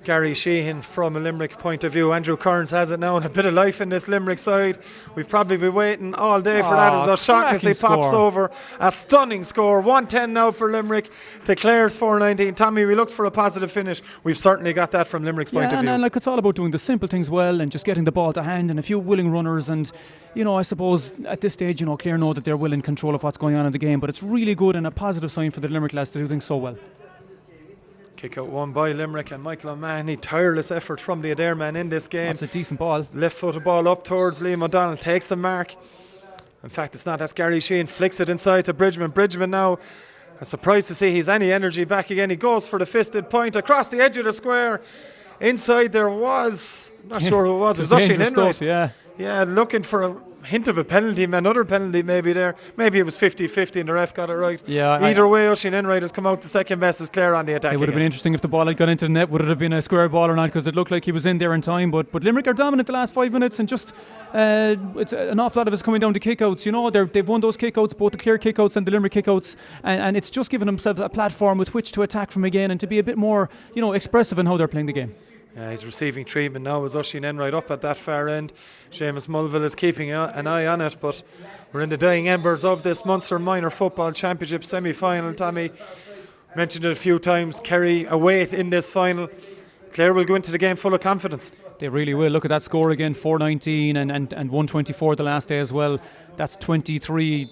Gary Sheehan from a Limerick point of view. Andrew Kearns has it now, and a bit of life in this Limerick side. We've probably been waiting all day for that as O'Shaughnessy pops over. A stunning score. 110 now for Limerick. The Clare's 419. Tommy, we looked for a positive finish. We've certainly got that from Limerick's point of view. And it's all about doing the simple things well and just getting the ball to hand and a few willing runners. And, I suppose at this stage, Clare know that they're well in control of what's going on in the game. But it's really good and a positive sign for the Limerick lads to do things so well. Kick out one by Limerick, and Michael O'Mahony, tireless effort from the Adair man in this game. That's a decent ball. Left footed ball up towards Liam O'Donnell, takes the mark. In fact, it's not, that's Gary Sheehan, flicks it inside to Bridgman. Bridgman now, I'm surprised to see he's any energy back again. He goes for the fisted point across the edge of the square. Inside there was, not sure who it was Oisin Enright. Yeah, looking for a hint of a penalty, another penalty maybe there. Maybe it was 50-50 and the ref got it right. Yeah, either way, Oisin Enright has come out the second best as Clare on the attack. It would have been interesting if the ball had gone into the net. Would it have been a square ball or not? Because it looked like he was in there in time. But Limerick are dominant the last 5 minutes, and just it's an awful lot of it's coming down to kickouts. They've won those kickouts, both the Clare kickouts and the Limerick kickouts, and it's just given themselves a platform with which to attack from again and to be a bit more expressive in how they're playing the game. He's receiving treatment now as Oisin Enright up at that far end. Seamus Mulville is keeping an eye on it, but we're in the dying embers of this Munster Minor Football Championship semi-final. Tommy mentioned it a few times, Kerry await in this final. Clare will go into the game full of confidence. They really will. Look at that score again, 419 and 124 the last day as well. That's 23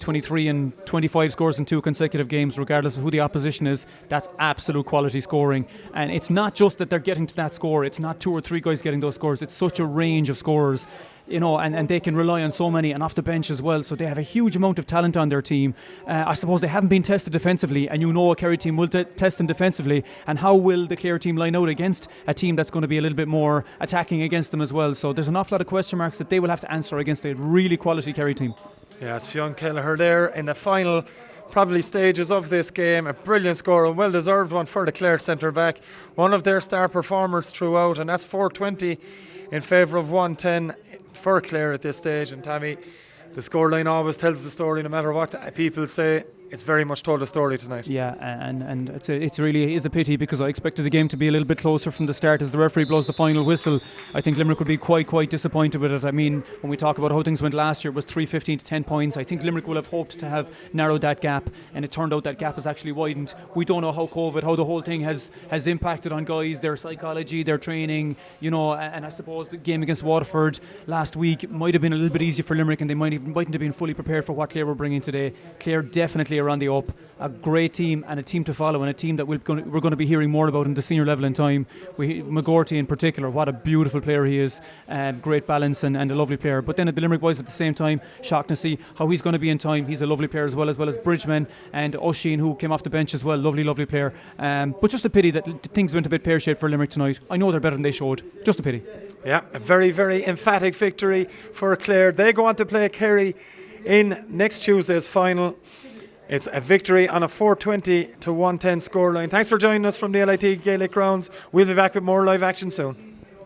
and 25 scores in 2 consecutive games, regardless of who the opposition is. That's absolute quality scoring. And it's not just that they're getting to that score. It's not 2 or 3 guys getting those scores. It's such a range of scorers. And they can rely on so many and off the bench as well. So they have a huge amount of talent on their team. I suppose they haven't been tested defensively, and a Kerry team will test them defensively. And how will the Clare team line out against a team that's going to be a little bit more attacking against them as well? So there's an awful lot of question marks that they will have to answer against a really quality Kerry team. Yeah, it's Fionn Kelleher there in the final probably stages of this game. A brilliant score, a well-deserved one for the Clare centre-back. One of their star performers throughout, and that's 420 in favour of 110 for Clare at this stage. And Tommy, the scoreline always tells the story, no matter what people say. It's very much told a story tonight. Yeah, and it's really is a pity, because I expected the game to be a little bit closer from the start. As the referee blows the final whistle, I think Limerick would be quite disappointed with it. I mean, when we talk about how things went last year, it was 3-15 to 10 points. I think Limerick will have hoped to have narrowed that gap, and it turned out that gap has actually widened. We don't know how the whole thing has impacted on guys, their psychology, their training, and I suppose the game against Waterford last week might have been a little bit easier for Limerick, and they mightn't have been fully prepared for what Clare were bringing today. Clare definitely are on the up. A great team and a team to follow, and a team that we're going to be hearing more about in the senior level in time. McGorty in particular, what a beautiful player he is. Great balance and a lovely player. But then at the Limerick boys at the same time, Shaughnessy, how he's going to be in time. He's a lovely player as well as Bridgman and Oisin, who came off the bench as well. Lovely player. But just a pity that things went a bit pear-shaped for Limerick tonight. I know they're better than they showed. Just a pity. Yeah, a very, very emphatic victory for Clare. They go on to play Kerry in next Tuesday's final. It's a victory on a 420 to 110 scoreline. Thanks for joining us from the LIT Gaelic Grounds. We'll be back with more live action soon.